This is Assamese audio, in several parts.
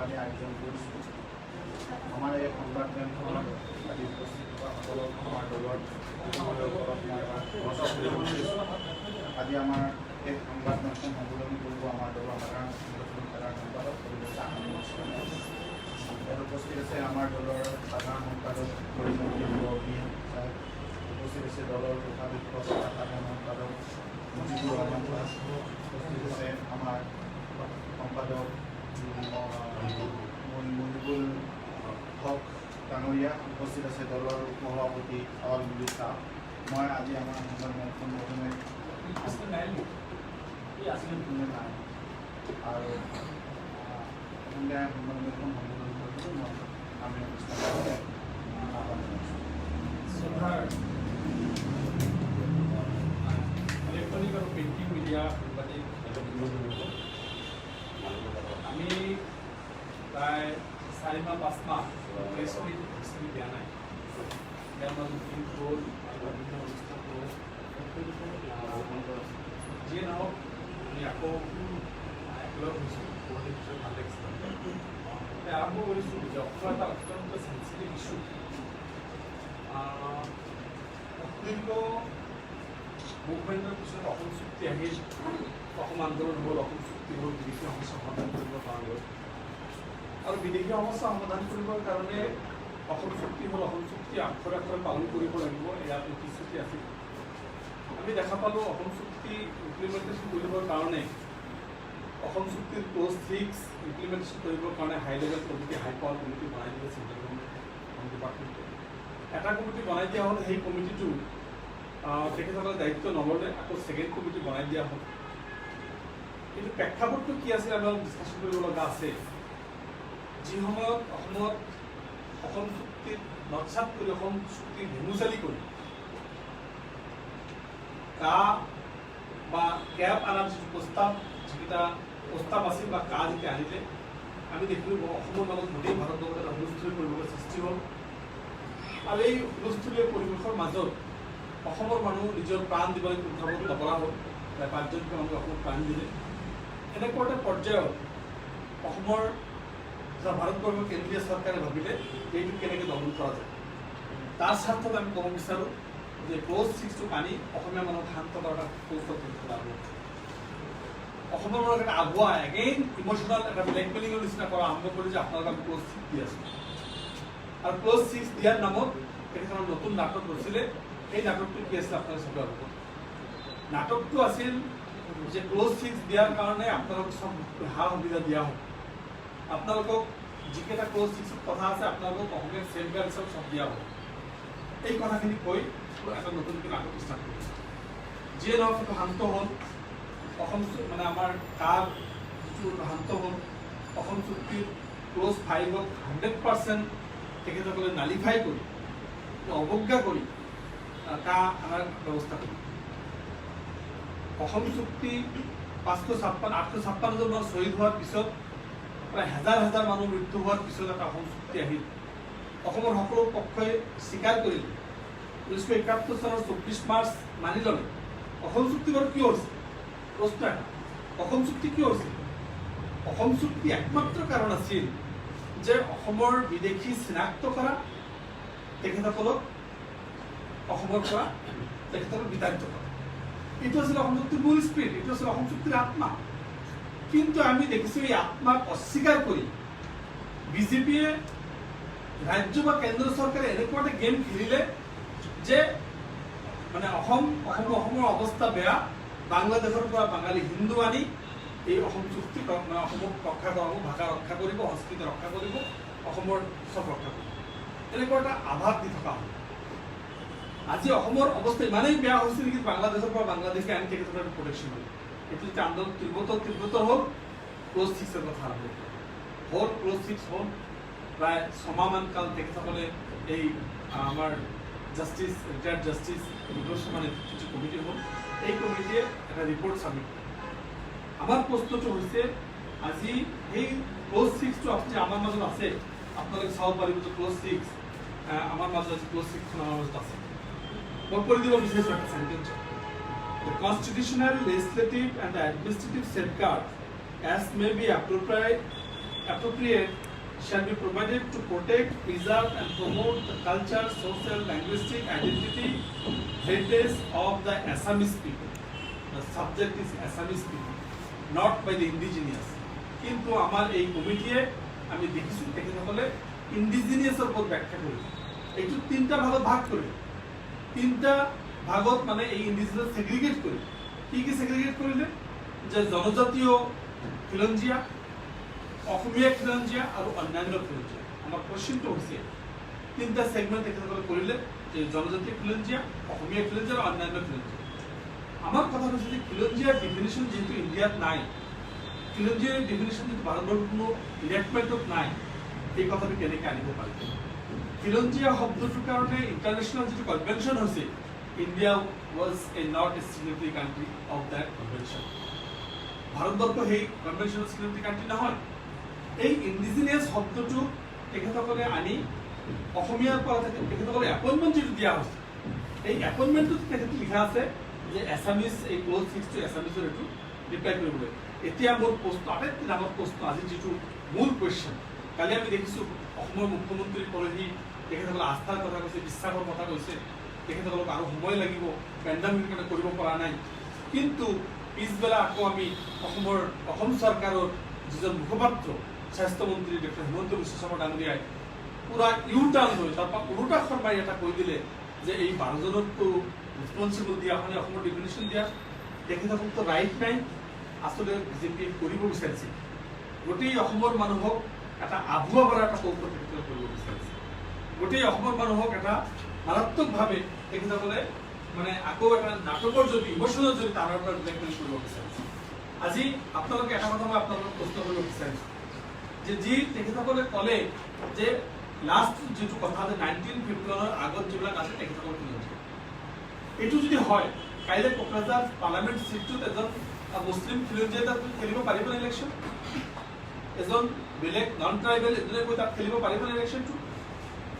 আমি আয়োজন কৰিছোঁ। আমাৰ এই সংবাদ মেলখনত আজি উপস্থিত হোৱা সকলো আমাৰ দলৰ ওপৰত মই আজি আমাৰ এই সংবাদ মেলখন সম্বোধন কৰিব আমাৰ দলৰ সাধাৰণ সংগঠন সাধাৰণ সম্পাদক ইয়াত উপস্থিত আছে আমাৰ দলৰ সাধাৰণ সম্পাদক উপস্থিত আছে দলৰ উপাধ্যক্ষ সাধাৰণ সম্পাদক মুজিবুৰ ৰহমান উপস্থিত আছে আমাৰ সম্পাদক মনিবুল হক ডাঙৰীয়া, উপস্থিত আছে দলৰ সভাপতি আৱাল বুলি শ্বাহ। মই আজি আমাৰ সংবাদ মেলখন প্ৰথমে নাই আৰু সংবাদ মেলখন সম্বোধন কৰিবলৈ মই আমি ইলেক্ট্ৰনিক আৰু প্ৰিণ্টিং মিডিয়া সাংবাদিক আমি প্ৰায় 4-5 মাহ প্ৰেছ মিট দিয়া নাই। ইয়াৰ মাজত প্ৰিণ্ট হ'ল বিভিন্ন অনুষ্ঠান হ'ল, যিয়ে নহওক আমি আকৌ লগ হৈছোঁ। বহুত পিছত ভাল লাগিছিল। আৰম্ভ কৰিছোঁ যে অসমৰ এটা অত্যন্ত চেঞ্চিটিভ ইছ্যু অতীত মুভমেণ্টৰ পিছত অসম চুক্তি আহিল, অসম আন্দোলন হ'ল, অসম চুক্তি হ'ল, বিদেশী সমস্যা সমাধান কৰিব পৰা গ'ল। আৰু বিদেশী সমস্যা সমাধান কৰিবৰ কাৰণে অসম চুক্তি হ'ল, অসম চুক্তি আখৰে আখৰে পালন কৰিব লাগিব, এয়া প্ৰতিশ্ৰুতি আছিল। আমি দেখা পালোঁ অসম চুক্তি ইমপ্লিমেণ্টেশ্যন কৰিবৰ কাৰণে অসম চুক্তিৰ ক্লজ 6 ইমপ্লিমেণ্টেশ্যন কৰিবৰ কাৰণে হাই লেভেল কমিটি, হাই পাৱাৰ কমিটি বনাই দিলে চেণ্ট্ৰেল গভৰ্ণমেণ্ট ডিপাৰ্টমেণ্টে। এটা কমিটি বনাই দিয়া হ'ল, সেই কমিটিটো তেখেতসকলে দায়িত্ব নল'লে আকৌ ছেকেণ্ড কমিটি বনাই দিয়া হ'ল। কিন্তু প্ৰেক্ষাপটটো কি আছিল আমি অলপ ডিছকাশ্যন কৰিব লগা আছে। যি সময়ত অসমত অসম চুক্তিত নৎসাত কৰি অসম চুক্তি ভেঙুচালি কৰি বা কেব আনাৰ যিটো যিকেইটা প্ৰস্তাৱ আছিল বা যেতিয়া আনিলে আমি দেখিলোঁ অসমৰ লগত গোটেই ভাৰতবৰ্ষত এটা হুলস্থুলীয়া পৰিৱেশৰ সৃষ্টি হ'ল। আৰু এই হুলস্থুলীয়া পৰিৱেশৰ মাজত অসমৰ মানুহ নিজৰ প্ৰাণ দিবলৈ কুণ্ঠাবোধ নকৰা হ'ল। প্ৰায় 5জনকৈ মানুহে অসমত প্ৰাণ দিলে। এনেকুৱা এটা পৰ্যায়ত অসমৰ ভাৰতবৰ্ষৰ কেন্দ্ৰীয় চৰকাৰে ভাবিলে এইটো কেনেকৈ দমন কৰা যায়। তাৰ স্বাৰ্থত আমি ক'ব বিচাৰোঁ যে ক্লজ 6টো আনি অসমীয়া মানুহক শান্ত কৰাৰ এটা কৌশল অসমৰ মানুহক এটা আগুৱাই এগেইন ইম'চনেল এটা ব্লেকমেইলিঙৰ নিচিনা কৰা আৰম্ভ কৰি যে আপোনালোকে আমি ক্লজ 6 দি আছোঁ। আৰু ক্লজ 6 দিয়াৰ নামত তেখেতৰ নতুন নাটক ৰচিলে। এই নাটকটো কি আছিল আপোনালোকে চবে অৱগত। নাটকটো আছিল যে ক্লজ 6 দিয়াৰ কাৰণে আপোনালোকক চব সা সুবিধা দিয়া হ'ব, আপোনালোকক যিকেইটা ক্লজ 6ত কথা আছে আপোনালোকক অসমীয়া চেফ গাৰ্ড হিচাপে চব দিয়া হ'ব। এই কথাখিনি কৈ এটা নতুনকৈ নাটক ষ্টাৰ্ট কৰিছে। যিয়ে নহওক সেইটো শান্ত হ'ল। অসম মানে আমাৰ যিটো শান্ত হ'ল। অসম চুক্তিৰ ক্লজ 5ক 100% তেখেতসকলে নালিফাই কৰি অৱজ্ঞা কৰি আনাৰ ব্যৱস্থা কৰি অসম চুক্তি 856জন মানুহ শ্বহীদ হোৱাৰ পিছত প্ৰায় হাজাৰ মানুহ মৃত্যু হোৱাৰ পিছত এটা অসম চুক্তি আহিল। অসমৰ সকলো পক্ষই স্বীকাৰ কৰিলে। 1971 চনৰ 24 মাৰ্চ মানি ল'লে। অসম চুক্তি বাৰু কিয় হৈছে? প্ৰশ্ন এটা, অসম চুক্তি কিয় হৈছিল? অসম চুক্তি একমাত্ৰ কাৰণ আছিল যে অসমৰ বিদেশী চিনাক্ত কৰা, তেখেতসকলক অসমৰ পৰা তেখেতসকলক বিতাড়িত কৰা। এইটো আছিল অসম চুক্তিৰ মূল স্পিৰিট, এইটো আছিল অসম চুক্তিৰ আত্মা। কিন্তু আমি দেখিছোঁ এই আত্মাক অস্বীকাৰ কৰি বিজেপিয়ে ৰাজ্য বা কেন্দ্ৰ চৰকাৰে এনেকুৱা এটা গেম খেলিলে যে মানে অসমৰ অৱস্থা বেয়া, বাংলাদেশৰ পৰা বাঙালী হিন্দু আনি এই অসম চুক্তি অসমক ৰক্ষা কৰাব, ভাষা ৰক্ষা কৰিব, সংস্কৃতি ৰক্ষা কৰিব, অসমৰ চব ৰক্ষা কৰিব, এনেকুৱা এটা আভাস দি থকা হ'ল। আজি অসমৰ অৱস্থা ইমানেই বেয়া হৈছে নেকি বাংলাদেশৰ পৰা বাংলাদেশে আনি তেখেতসকলে প্ৰটেকশ্যন হ'ল। এইটো যেতিয়া আন্দোলন তীব্ৰতৰ হ'ল ক্লজ 6ৰ কথা আৰম্ভ হ'ল। ক্লজ 6 হ'ল প্ৰায় 6 মাহমান কাল তেখেতসকলে এই আমাৰ জাষ্টিছ ৰিটায়াৰ্ড জাষ্টিছ বিপ্লৱ শৰ্মা নেতৃত্বত যি কমিটি হ'ল এই কমিটিয়ে এটা ৰিপৰ্ট ছাবমিট কৰে। আমাৰ প্ৰশ্নটো হৈছে আজি সেই ক্ল'জ 6টো আপুনি আমাৰ মাজত আছে, আপোনালোকে চাব পাৰিব যে ক্ল'জ 6 আমাৰ মাজত আছে, ক্ল'জ 6খন আমাৰ মাজত আছে। মই পঢ়ি দিব বিচাৰিছোঁ এটা sentence. The constitutional, legislative and the administrative safeguards as may be appropriate shall be provided to protect, preserve and promote the culture, social, linguistic identity, heritage of the Assamese people. The subject is Assamese people, not by the indigenous. কিন্তু আমাৰ এই কমিটিয়ে আমি দেখিছোঁ তেখেতসকলে ইণ্ডিজিনিয়াছৰ ওপৰত ব্যাখ্যা কৰিছে। এইটো 3টা ভাগত ভাগ কৰি 3টা ভাগত মানে এই ইণ্ডিজিনিয়াছ ছেগ্ৰিগেট কৰি কি ছেগ্ৰিগেট কৰিলে যে জনজাতীয় খিলঞ্জীয়া, অসমীয়া খিলঞ্জীয়া আৰু অন্যান্য খিলঞ্জীয়া। আমাৰ কোৱেশ্যনটো হৈছে 3টা ছেগমেণ্ট তেখেতসকলে কৰিলে যে জনজাতীয় খিলঞ্জীয়া, অসমীয়া খিলঞ্জীয়া আৰু অন্যান্য খিলঞ্জীয়া। আমাৰ কথা হৈছে যে খিলঞ্জীয়াৰ ডিফিনিশ্যন যিহেতু ইণ্ডিয়াত নাই, খিলঞ্জীয়াৰ ডিফিনিশ্যন যিটো ভাৰতবৰ্ষৰ কোনো ইলেক্টমেণ্টত নাই, এই কথাটো কেনেকৈ আনিব পাৰিব? খিলঞ্জীয়া শব্দটোৰ কাৰণে ইণ্টাৰনেশ্যনেল যিটো কনভেনশ্যন হৈছে, India was a not a signatory country of that convention. ভাৰতবৰ্ষ সেই কনভেনশ্যনৰ চিগনেটাৰী কাণ্ট্ৰি নহয়। এই ইণ্ডিজিনিয়াছ শব্দটো তেখেতসকলে আনি অসমীয়াৰ পৰা তেখেতসকলে এপইণ্টমেণ্ট যিটো দিয়া হৈছে, এই এপইণ্টমেণ্টটোত তেখেতে লিখা আছে যে এছামিজ, এই ক্ল'জ 6টো এছামিজৰ এইটো ৰিপ্লাই কৰিবলৈ। এতিয়া মোৰ প্ৰশ্ন, আটাইতকৈ ডাঙৰ প্ৰশ্ন, আজি যিটো মূল কুৱেশ্যন, কালি আমি দেখিছোঁ অসমৰ মুখ্যমন্ত্ৰী পৰহি তেখেতসকলে আস্থাৰ কথা কৈছে, বিশ্বাসৰ কথা কৈছে, তেখেতসকলক আৰু সময় লাগিব, পেণ্ডামিকৰ কাৰণে কৰিব পৰা নাই। কিন্তু পিছবেলা আকৌ আমি অসম চৰকাৰৰ যিজন মুখপাত্ৰ স্বাস্থ্যমন্ত্ৰী ডক্টৰ হিমন্ত বিশ্ব শৰ্মা ডাঙৰীয়াই পুৰা ইউটাৰ্ণ লৈ তাৰপৰা ওলোটা শৰ্মাই এটা কৈ দিলে যে এই 12জনকতো ৰেছপনচিবল দিয়া হয় অসমৰ ডিফিনিশ্যন দিয়া, তেখেতসকলতো ৰাইট নাই। আচলতে বিজেপিয়ে কৰিব বিচাৰিছে গোটেই অসমৰ মানুহক এটা আভুৱা ভৰা এটা কৌশল তেখেতসকলে কৰিব বিচাৰিছে। গোটেই অসমৰ মানুহক এটা মাৰাত্মকভাৱে তেখেতসকলে মানে আকৌ এটা নাটকৰ যদি ইমোশ্যনেল যদি তাৰ পৰা ব্লেকমেইল কৰিব বিচাৰিছে। আজি আপোনালোকে এটা কথা মই আপোনালোকক প্ৰশ্ন কৰিব বিচাৰিছোঁ যে যি তেখেতসকলে ক'লে যে লাষ্ট যিটো কথা যে 1951 আগত যিবিলাক আছে তেখেতসকল খিলঞ্জীয়া, এইটো যদি হয় কাইলৈ কোকৰাঝাৰ পাৰ্লামেণ্ট চিটটোত এজন মুছলিম খিলঞ্জীয়া তাত খেলিব পাৰিবনে ইলেকশ্যন? এজন বেলেগ নন ট্ৰাইবেল এজনে গৈ তাত খেলিব পাৰিবনে ইলেকশ্যনটো?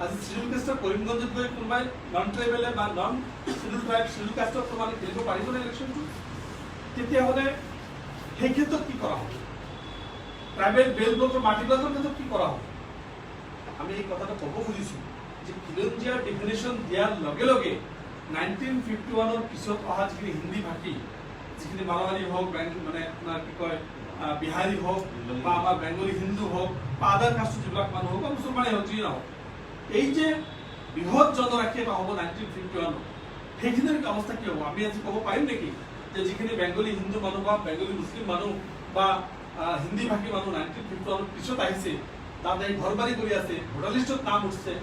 আজি চিডিউল কাষ্টৰ কৰিমগঞ্জত গৈ কোনোবাই নন ট্ৰাইবেলে বা নন চিডিউল ট্ৰাইব চিডিউল কাষ্টৰ কোনোবাই খেলিব পাৰিবনে ইলেকশ্যনটো? তেতিয়াহ'লে সেই ক্ষেত্ৰত কি কৰা হ'ব? ট্ৰাইবেল বেলবোৰৰ মাটিবিলাকৰ ক্ষেত্ৰত কি কৰা হ'ব? আমি এই কথাটো ক'ব খুজিছোঁ যে খিলঞ্জীয়াৰ ডিফিনিশ্যন দিয়াৰ লগে লগে 1951 পিছত অহা যিখিনি হিন্দী ভাষী, যিখিনি মাৰোৱাৰী হওক, মানে আপোনাৰ কি কয় বিহাৰী হওক বা আমাৰ বেংগলী হিন্দু হওক বা আদাৰ কাষ্টৰ যিবিলাক মানুহ হওক বা মুছলমানেই হওক, যিয়ে নহওক, এই যে বৃহৎ জনৰাশি এটা হ'ব 1951, সেইখিনিৰ অৱস্থা কি হ'ব? আমি আজি ক'ব পাৰিম নেকি যে যিখিনি বেংগলী হিন্দু মানুহ বা বেংগলী মুছলিম মানুহ বা হিন্দী ভাষী মানুহ 1951 পিছত আহিছে, তাত এই ঘৰ বাৰী কৰি আছে, ভোটাৰ লিষ্টত নাম উঠিছে,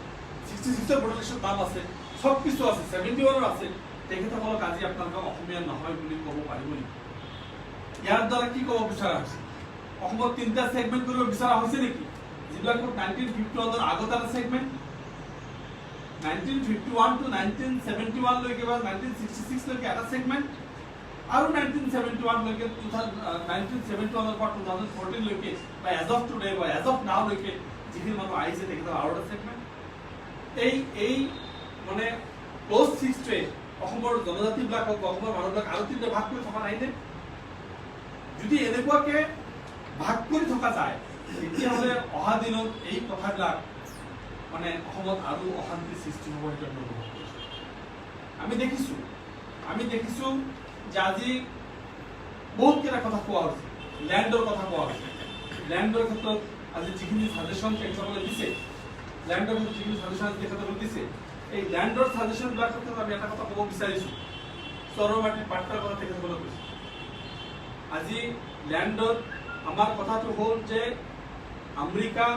66ৰ ভোটাৰ লিষ্টত নাম আছে, সব কিছু আছে, 71ৰ আছে, তেখেতসকলক আজি আপোনালোকক অসমীয়া নহয় বুলি ক'ব পাৰিব নেকি? ইয়াৰ দ্বাৰা কি ক'ব বিচৰা হৈছে? অসমত 3টা ছেগমেণ্ট কৰিব বিচৰা হৈছে নেকি? যিবিলাকৰ 1951 আগত এটা ছেগমেণ্ট, 1951 to 1971 লৈকে বা 1966 লৈকে এটা ছেগমেণ্ট, আৰু 1971 লৈকে 1971 পৰা 2014 লৈকে বা এজ অফ টুডে বা এজ অফ নাও লৈকে যিখিনি মানুহ আহিছে তেখেতৰ আৰু এটা ছেগমেণ্ট। এই মানে ক্ল'জ 6টোৱে অসমৰ জনজাতিবিলাকক বা অসমৰ মানুহবিলাক আৰু 3টা ভাগ কৰি থকা নাইনে? যদি এনেকুৱাকে ভাগ কৰি থকা যায় তেতিয়াহ'লে অহা দিনত এই কথাবিলাক মানে অসমত আৰু অশান্তিৰ সৃষ্টি হ'ব, সেইটো আমি অনুভৱ কৰিছোঁ। আমি দেখিছোঁ যে আজি বহুতকেইটা কথা কোৱা হৈছে, লেণ্ডৰ কথা কোৱা হৈছে। লেণ্ডৰ ক্ষেত্ৰত আজি যিখিনি ছাজেশ্যন তেখেতসকলে দিছে, লেণ্ডৰ ক্ষেত্ৰত যিখিনি ছাজেশ্যন তেখেতসকলে দিছে, এই লেণ্ডৰ ছাজেশ্যনবিলাকৰ ক্ষেত্ৰত আমি এটা কথা ক'ব বিচাৰিছোঁ, চৰৰ মাটিৰ পাট্টাৰ কথা তেখেতসকলে কৈছে। আজি লেণ্ডত আমাৰ কথাটো হ'ল যে আমেৰিকা,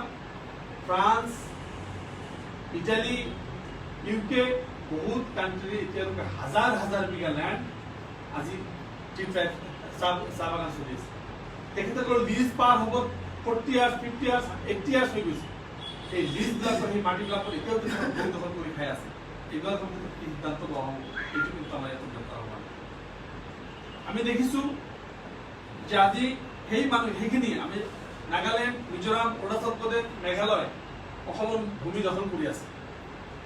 ফ্ৰান্স, ইটালী, ইউকে বহুত কাণ্ট্ৰি এতিয়ালৈকে হাজাৰ হাজাৰ বিঘা লেণ্ড আজি চাহ বাগান চলি আছে। তেখেতসকলৰ লিজ পাৰ হ'ব 40 years, 50 years, 80 years হৈ গৈছে। এই লিজবিলাকৰ সেই মাটিবিলাকৰ এতিয়াও কিন্তু ভূমি দখল কৰি খাই আছে। এইবিলাকৰ কিন্তু কি সিদ্ধান্ত লোৱা হ'ব এইটো কিন্তু আমাৰ ইয়াত উল্লেখ কৰা হোৱা নাই। আমি দেখিছোঁ যে আজি সেই মানুহ সেইখিনি আমি নাগালেণ্ড, মিজোৰাম, অৰুণাচল প্ৰদেশ, মেঘালয় অসমৰ ভূমি দখল কৰি আছে।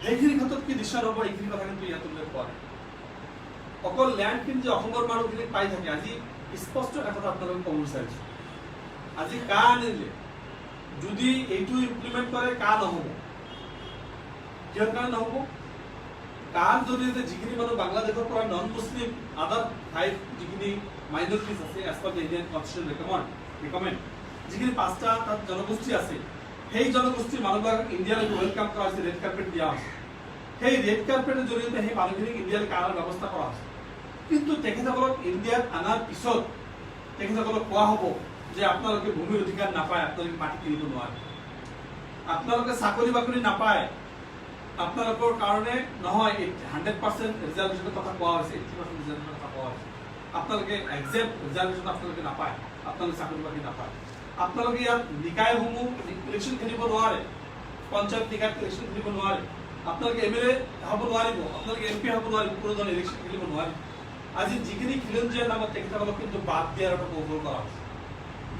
সেইখিনি ক্ষেত্ৰত কি দৃশ্য হ'ব এইখিনি কথা কিন্তু ইয়াত উল্লেখ কৰা নাই। অকল ল্যান্ডখিনি যে অসমৰ মানুহখিনি পাই থাকে, আজি স্পষ্ট এটা কথা আপোনালোকে ক'ব বিচাৰিছোঁ। আজি কা আনিলে যদি এইটো ইমপ্লিমেণ্ট কৰে কা নহ'ব। কিহৰ কাৰণে নহ'ব? কাৰ জৰিয়তে যিখিনি মানুহ বাংলাদেশৰ পৰা নন মুছলিম আদাৰ 5 যিখিনি মাইনৰিটিজ আছে as per the Indian constitution recommend যিখিনি 5টা তাত জনগোষ্ঠী আছে, সেই জনগোষ্ঠীৰ মানুহবিলাকক ইণ্ডিয়ালৈ ৱেলকাম কৰা হৈছে, ৰেড কাৰ্পেট দিয়া হৈছে। সেই ৰেড কাৰ্পেটৰ জৰিয়তে সেই মানুহখিনিক ইণ্ডিয়ালৈ অনাৰ ব্যৱস্থা কৰা হৈছে। কিন্তু তেখেতসকলক ইণ্ডিয়াত অনাৰ পিছত তেখেতসকলক কোৱা হ'ব যে আপোনালোকে ভূমিৰ অধিকাৰ নাপায়, আপোনালোকে মাটি কিনিব নোৱাৰে, আপোনালোকে চাকৰি বাকৰি নাপায়, আপোনালোকৰ কাৰণে নহয় 100% ৰিজাৰ্ভেশ্যনৰ কথা কোৱা হৈছে, 80% ৰিজাৰ্ভেশ্যনৰ কথা কোৱা হৈছে। আপোনালোকে একজেক্ট ৰিজাৰ্ভেশ্যন আপোনালোকে নাপায়, আপোনালোকে চাকৰি বাকৰি নাপায়। আপোনালোকে ইয়াত নিকায়সমূহ ইলেকশ্যন খেলিব নোৱাৰে, পঞ্চায়ত নিকায়ত ইলেকশ্যন খেলিব নোৱাৰে, আপোনালোকে MLA হ'ব নোৱাৰিব, আপোনালোকে MP হ'ব নোৱাৰিব, কোনো ধৰণৰ ইলেকশ্যন খেলিব নোৱাৰিব। আজি যিখিনি খিলঞ্জীয়াৰ নামত তেখেতসকলক কিন্তু বাদ দিয়াৰ এটা কৌশল কৰা হৈছে।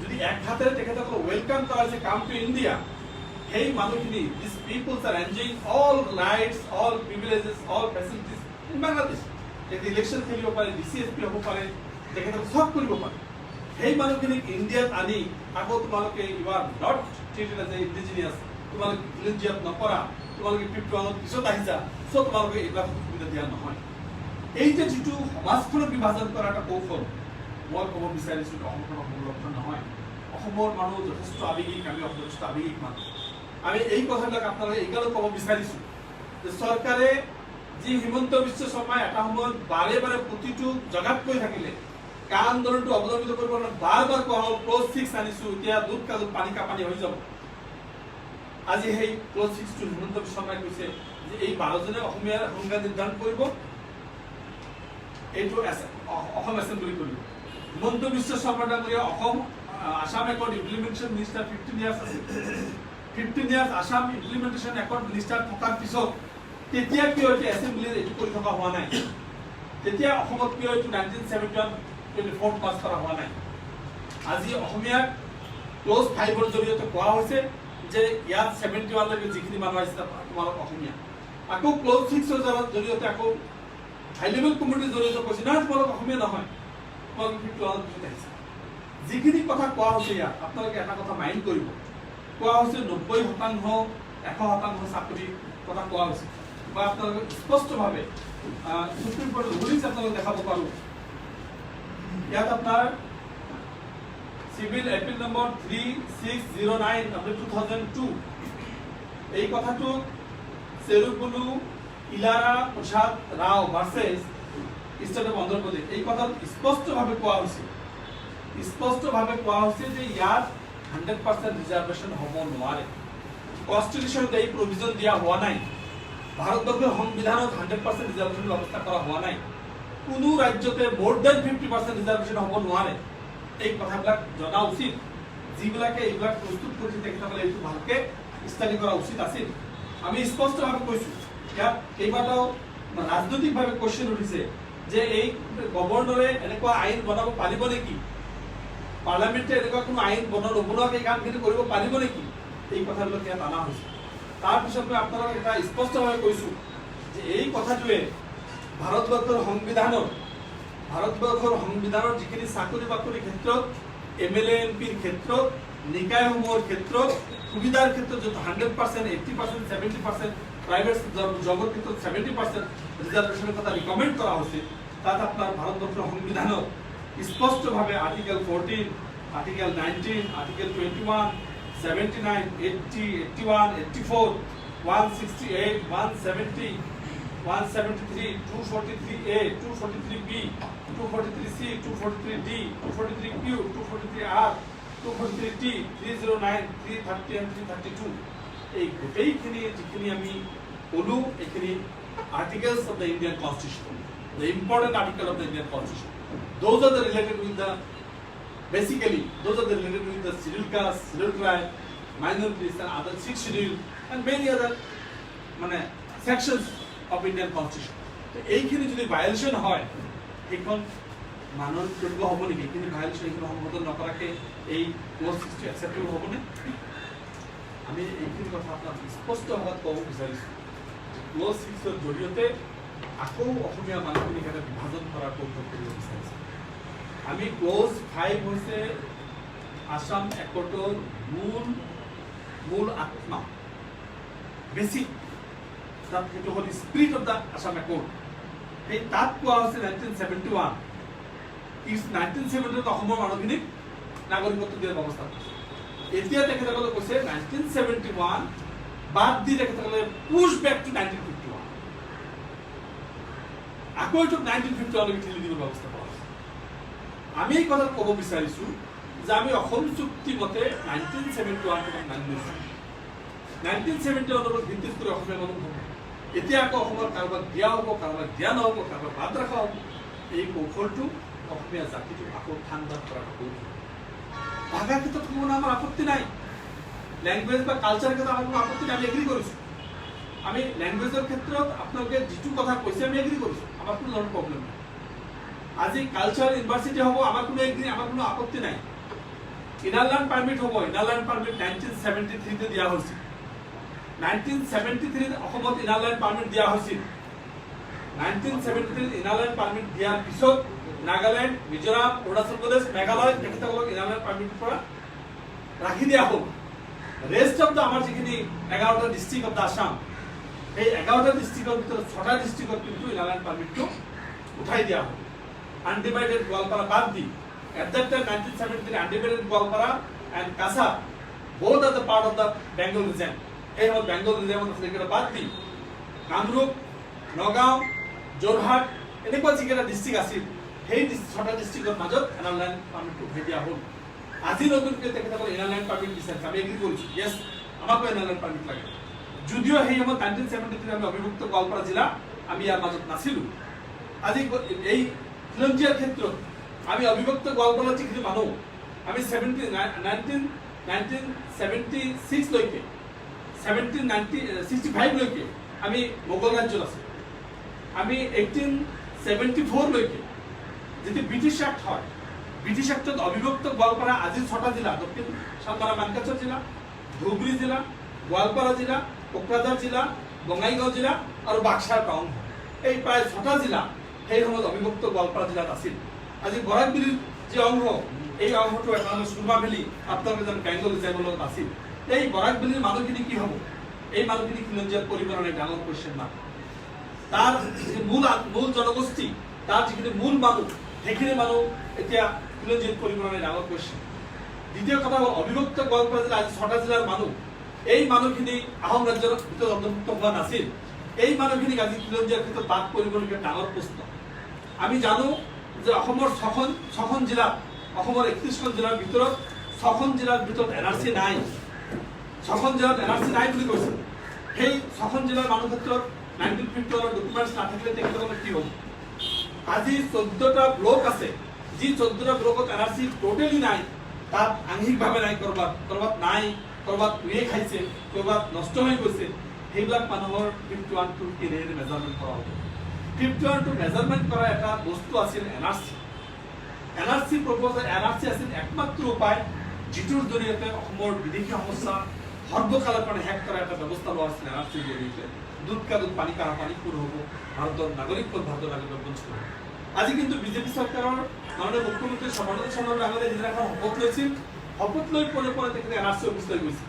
যদি এক হাতেৰে তেখেতসকলক ৱেলকাম কৰা হৈছে কাম টু ইণ্ডিয়া, সেই মানুহখিনি this peoples are enjoying all rights, all privileges, all facilities in Bangladesh. তেখেতে ইলেকশ্যন খেলিব পাৰে, DCSP হ'ব পাৰে, তেখেতসকলে চব কৰিব পাৰে। সেই মানুহখিনিক ইণ্ডিয়াত আনি আকৌ তোমালোকে you are not treated as a indigenous, তোমালোকে খিলঞ্জীয়াত নকৰা, তোমালোকে 51 পিছত আহিছা, চ' তোমালোকে এইবিলাক সুবিধা দিয়া নহয়। এই যে যিটো সমাজখনক বিভাজন কৰা এটা কৌশল, মই ক'ব বিচাৰিছোঁ অসমখনৰ সংৰক্ষণ নহয়। অসমৰ মানুহ যথেষ্ট আৱেগিক, আমি যথেষ্ট আৱেগিক মানুহ। আমি এই কথাবিলাক আপোনালোকে এইকাৰণে ক'ব বিচাৰিছোঁ যে চৰকাৰে যি হিমন্ত বিশ্ব শৰ্মাই এটা সময়ত বাৰে বাৰে প্ৰতিটো জগাত কৈ থাকিলে, কা আন্দোলনটো অৱলম্বিত কৰিব বাৰ বাৰ কোৱা হ'ল ক্ল'জ 6 আনিছোঁ, এতিয়া দুধ কাজত পানী কাপানী হৈ যাব। আজি সেই ক্ল'জ 6টো হিমন্ত বিশ্ব শৰ্মাই কৈছে যে এই 12জনে অসমীয়াৰ সংজ্ঞা নিৰ্ধাৰণ কৰিব, এইটো অসম এছেম্বলি কৰিব। হিমন্ত বিশ্ব শৰ্মা ডাঙৰীয়া Assam accord implementation minister 15 years আছিল। 15 years Assam implementation accord minister থকাৰ পিছত তেতিয়া কিয় এইটো এছেম্বলিত এইটো কৰি থকা হোৱা নাই? তেতিয়া অসমত কিয় এইটো 1971-24 পাছ কৰা হোৱা নাই? আজি অসমীয়াক ক্ল'জ 5ৰ জৰিয়তে কোৱা হৈছে যে ইয়াত 71 লৈকে যিখিনি মানুহ আহিছে তোমালোক অসমীয়া। আকৌ ক্ল'জ 6ৰ জৰিয়তে আকৌ হাই লেভেল কমিটিৰ জৰিয়তে কৈছে নহয় তোমালোক অসমীয়া নহয়, তোমালোকে 51 পিছত আহিছে। যিখিনি কথা কোৱা হৈছে ইয়াত আপোনালোকে এটা কথা মাইণ্ড কৰিব, কোৱা হৈছে 90%, 100% চাকৰি কথা কোৱা হৈছে। বা আপোনালোকে স্পষ্টভাৱে সুপ্ৰিম কোৰ্টৰ ৰুলিংছ আপোনালোকে দেখাব পাৰোঁ। ইয়াত আপোনাৰ চিভিল এপিল নম্বৰ 3609/2002 এই কথাটো Cherukulu Ilara Prasad Rao versus state of Andhra Pradesh, এই কথাত স্পষ্টভাৱে কোৱা হৈছে যে ইয়াত 100% ৰিজাৰ্ভেশ্যন হ'ব নোৱাৰে। কনষ্টিটিউশ্যনত এই প্ৰভিজন দিয়া হোৱা নাই, ভাৰতবৰ্ষৰ সংবিধানত 100% ৰিজাৰ্ভেশ্যন ব্যৱস্থা কৰা হোৱা নাই, কোনো ৰাজ্যতে মোৰ দেন 50% ৰিজাৰ্ভেশ্যন হ'ব নোৱাৰে। এই কথাবিলাক জনা উচিত। যিবিলাকে এইবিলাক প্ৰস্তুত কৰিছে তেখেতসকলে এইটো ভালকে ষ্টাডি কৰা উচিত আছিল। আমি স্পষ্টভাৱে কৈছোঁ, ইয়াত কেইবাটাও ৰাজনৈতিকভাৱে কুৱেশ্যন উঠিছে যে এই গভৰ্ণৰে এনেকুৱা আইন বনাব পাৰিব নেকি, পাৰ্লামেণ্টে এনেকুৱা কোনো আইন নবনোৱাকৈ এই কামখিনি কৰিব পাৰিব নেকি, এই কথাবিলাক ইয়াত অনা হৈছে। তাৰপিছত মই আপোনালোকক এটা স্পষ্টভাৱে কৈছোঁ যে এই কথাটোৱে ভাৰতবৰ্ষৰ সংবিধানৰ যিখিনি চাকৰি বাকৰিৰ ক্ষেত্ৰত, MLA MPৰ ক্ষেত্ৰত, নিকায়সমূহৰ ক্ষেত্ৰত, সুবিধাৰ ক্ষেত্ৰত য'ত 100%, 80%, 70%, প্ৰাইভেট জবৰ ক্ষেত্ৰত 70% ৰিজাৰ্ভেশ্যনৰ কথা ৰিকমেণ্ড কৰা হৈছে, তাত আপোনাৰ ভাৰতবৰ্ষৰ সংবিধানত স্পষ্টভাৱে article 14, article 19, article 21, 79, 80, 81, 84, 168, 170, 173, 243A, 243B, 243C, 243D, 243Q, 243R, 243T, 309, 330 and 332 এই গোটেইখিনি যিখিনি আমি ক'লো এইখিনি articles of the Indian Constitution, the important article of the Indian Constitution. Those are related with the scheduled caste, scheduled tribe, minorities and other 6 scheduled and many other মানে sections of Indian Constitution. তো এইখিনি যদি ভায়োলেশন হয় সেইখন মানুহৰ যোগ্য হ'ব নেকি? এইখিনি ভায়োলেশন এইখিনি সম্বোধন নকৰাকে এই ক্লজ 6 একচেপ্টেবল হ'বনে? আমি এইখিনি কথা আপোনাক স্পষ্ট ভাৱত ক'ব বিচাৰিছোঁ যে ক্লজ 6ৰ জৰিয়তে আকৌ অসমীয়া মানুহখিনিক এটা বিভাজন কৰাৰ কৌশল কৰিব বিচাৰিছোঁ। আমি ক্লজ 5 হৈছে আসাম একৰ্ডৰ মূল আত্মা, বেছিক তাত সেইটো হ'ল spirit of the Assam accord. সেই তাত কোৱা হৈছে 1971 1970 অসমৰ মানুহখিনিক নাগৰিকত্ব দিয়াৰ ব্যৱস্থা কৰিছে। এতিয়া তেখেতসকলে কৈছে 1971 বাদ দি তেখেতসকলে পুশ বেক টু 1951 আকৌ এইটো 1951 ঠেলি দিবৰ ব্যৱস্থা কৰা হৈছে। আমি এই কথা ক'ব বিচাৰিছোঁ যে আমি অসম চুক্তি মতে 1971 মানি লৈছোঁ। 1971 ভিত্তিত কৰি অসমীয়া মানুহ হ'ব। এতিয়া আকৌ অসমৰ কাৰোবাক দিয়া হ'ব, কাৰোবাক দিয়া নহ'ব, কাৰোবাক বাদ ৰখা হ'ব। এই কৌশলটো অসমীয়া জাতিটোক আকৌ ঠাণ্ডা কৰাৰ কৌশল। ভাষাৰ ক্ষেত্ৰত কোনো আমাৰ আপত্তি নাই, লেংগুৱেজ বা কালচাৰৰ ক্ষেত্ৰত আমাৰ কোনো আপত্তি নাই, আমি এগ্ৰী কৰিছোঁ। আমি লেংগুৱেজৰ ক্ষেত্ৰত আপোনালোকে যিটো কথা কৈছে আমি এগ্ৰী কৰিছোঁ, আমাৰ কোনো ধৰণৰ প্ৰব্লেম নাই। আজি কালচাৰ ইউনিভাৰ্চিটি হ'ব, আমাৰ কোনো আপত্তি নাই। ইনাৰল্যান্ড পাৰ্মিট হ'ব, ইনাৰল্যান্ড পাৰ্মিট 1973 দিয়া হৈছিল। 1973 অসমত ইনাৰল্যান্ড পাৰ্মিট দিয়া হৈছিল। 1973 ইনাৰল্যান্ড পাৰ্মিট দিয়াৰ পিছত নাগালেণ্ড, মিজোৰাম, অৰুণাচল প্ৰদেশ, মেঘালয় তেখেতসকলক ইনাৰল্যান্ড পাৰ্মিটৰ পৰা ৰাখি দিয়া হ'ল। ৰেষ্ট অফ দ্য আমাৰ যিখিনি 11টা ডিষ্ট্ৰিক্ট অফ দ্য আসাম, সেই 11টা ডিষ্ট্ৰিক্টৰ ভিতৰত 6টা ডিষ্ট্ৰিক্টত কিন্তু ইনাৰল্যান্ড পাৰ্মিটটো উঠাই দিয়া হ'ল। আনডিভাইডেড গোৱালপাৰা বাদ দি at that time 1973 undivided Goalpara and Kasa both are the part of the Bengal region. এই হল বেংগল ৰিজনৰ যিকেইটা বাদ দি কামৰূপ, নগাঁও, যোৰহাট এনেকুৱা যিকেইটা ডিষ্ট্ৰিক্ট আছিল সেই 6টা ডিষ্ট্ৰিক্টৰ মাজত ইনাৰল্যান্ড পাৰ্মিটটো উঠাই দিয়া হ'ল। আজি নতুনকৈ তেখেতসকলে ইনাৰল্যান্ড পাৰ্মিট বিচাৰিছে, আমি এগ্ৰী কৰিছোঁ, য়েছ আমাকো ইনাৰল্যান্ড পাৰ্মিট লাগে। যদিও সেই সময়ত 1973 আমি অবিভক্ত গোৱালপাৰা জিলা আমি ইয়াৰ মাজত নাছিলোঁ। আজি এই খিলঞ্জীয়াৰ ক্ষেত্ৰত আমি অবিভক্ত গোৱালপাৰাৰ যিখিনি মানুহ আমি 1976 লৈকে 1765 লৈকে আমি মোগল ৰাজ্যত আছোঁ। আমি 1874 লৈকে যেতিয়া ব্ৰিটিছ এক্ট হয়, ব্ৰিটিছ এক্টত অবিভক্ত গোৱালপাৰা আজি 6টা জিলা, দক্ষিণ চালমাৰা মানকাচৰ জিলা, ধুবুৰী জিলা, গোৱালপাৰা জিলা, কোকৰাঝাৰ জিলা, বঙাইগাঁও জিলা আৰু বাক্সাৰ টাউন। এই প্ৰায় 6টা জিলা সেই সময়ত অবিভক্ত গোৱালপাৰা জিলাত আছিল। আজি বৰাক ভেলীৰ যি অংশ, এই অংশটো এটা সুৰমা ভেলী আপোনালোকে যেন বেংগল ৰিজাৰ্ভৰ লগত আছিল। এই বৰাক ভেলীৰ মানুহখিনি কি হ'ব? এই মানুহখিনি খিলঞ্জীয়াত পৰিবৰ নাই, ডাঙৰ কোৱেশ্যন মাৰ্ক। তাৰ যি মূল জনগোষ্ঠী, তাৰ যিখিনি মূল মানুহ, সেইখিনি মানুহ এতিয়া খিলঞ্জীয়াত পৰিবৰ নাই, ডাঙৰ কোৱেশ্যন। দ্বিতীয় কথা হ'ল অবিভক্ত গোৱালপাৰা জিলা আজি 6টা জিলাৰ মানুহ, এই মানুহখিনি আহোম ৰাজ্যৰ ভিতৰত অন্তৰ্ভুক্ত হোৱা নাছিল। এই মানুহখিনিক আজি খিলঞ্জীয়াৰ ক্ষেত্ৰত বাদ পৰিবলগীয়া ডাঙৰ প্ৰশ্ন। আমি জানো যে অসমৰ 6খন জিলাত, অসমৰ 31খন জিলাৰ ভিতৰত 6খন জিলাৰ ভিতৰত এনআৰচি নাই। 6খন জিলাত এনআৰচি নাই বুলি কৈছে। সেই 6খন জিলাৰ মানুহ ক্ষেত্ৰত 1951 ডকুমেণ্টছ নাথাকিলে তেখেতসকলে কি হ'ব? আজি 14টা ব্লক আছে, যি 14টা ব্লকত এনআৰচি টোটেলি নাই, তাত আংশিকভাৱে নাই, কৰবাত নাই, কৰবাত উয়ে খাইছে, কৰবাত নষ্ট হৈ গৈছে। সেইবিলাক মানুহৰ 51টো কেনেৰে মেজাৰমেণ্ট কৰা হ'ব? 51টো মেজাৰমেণ্ট কৰা এটা বস্তু আছিল এনআৰচি। এনআৰচি প্ৰপ'জাল, এনআৰচি আছিল একমাত্ৰ উপায় যিটোৰ জৰিয়তে অসমৰ বিদেশী সমস্যা সৰ্বকালৰ কাৰণে শেষ কৰা এটা ব্যৱস্থা লোৱা হৈছিল এনআৰচিৰ জৰিয়তে। দুধ কা দুধ, পানী কা পানী কোন হ'ব, ভাৰতৰ নাগৰিকপদ ভাৰতৰ নাগৰিকপদ বঞ্চিত হ'ব। আজি কিন্তু বিজেপি চৰকাৰৰ মাননীয় মুখ্যমন্ত্ৰী সৰ্বানন্দ সোণোৱালৰ আগতে যিদিনাখন শপত লৈছিল, শপত লৈ পৰে পৰে তেখেতে এনআৰচি অফিচলৈ গৈছিল।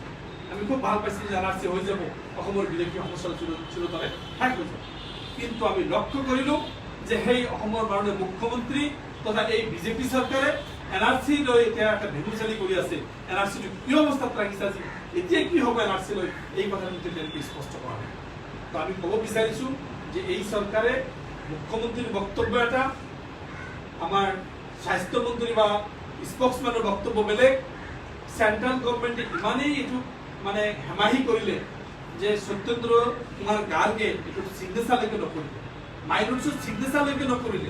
আমি খুব ভাল পাইছিলোঁ যে এনআৰচি হৈ যাব, অসমৰ বিদেশী সমস্যাৰ চিৰতৰে শেষ হৈ যাব। কিন্তু আমি লক্ষ্য কৰিলোঁ যে সেই অসমৰ মাননীয় মুখ্যমন্ত্ৰী তথা এই বিজেপি চৰকাৰে এনআৰচি লৈ এতিয়া এটা ভেলুচালি কৰি আছে। এনআৰচিটো কি অৱস্থাত ৰাখিছে, আজি এতিয়া কি হ'ব এনআৰচি লৈ, এই কথাটো তেওঁলোকে স্পষ্ট কৰা নাই। তো আমি ক'ব বিচাৰিছোঁ যে এই চৰকাৰে মুখ্যমন্ত্ৰীৰ বক্তব্য এটা, আমাৰ স্বাস্থ্যমন্ত্ৰী বা স্পক্সমেনৰ বক্তব্য বেলেগ, চেণ্ট্ৰেল গভৰ্ণমেণ্টে ইমানেই এইটো মানে হেমাহি কৰিলে যে সত্যেন্দ্ৰ কুমাৰ গাৰ্গে এইটো ছিগনেচাৰলৈকে নকৰিলে, মাইনৰিটিৰ ছিগনেচাৰলৈকে নকৰিলে,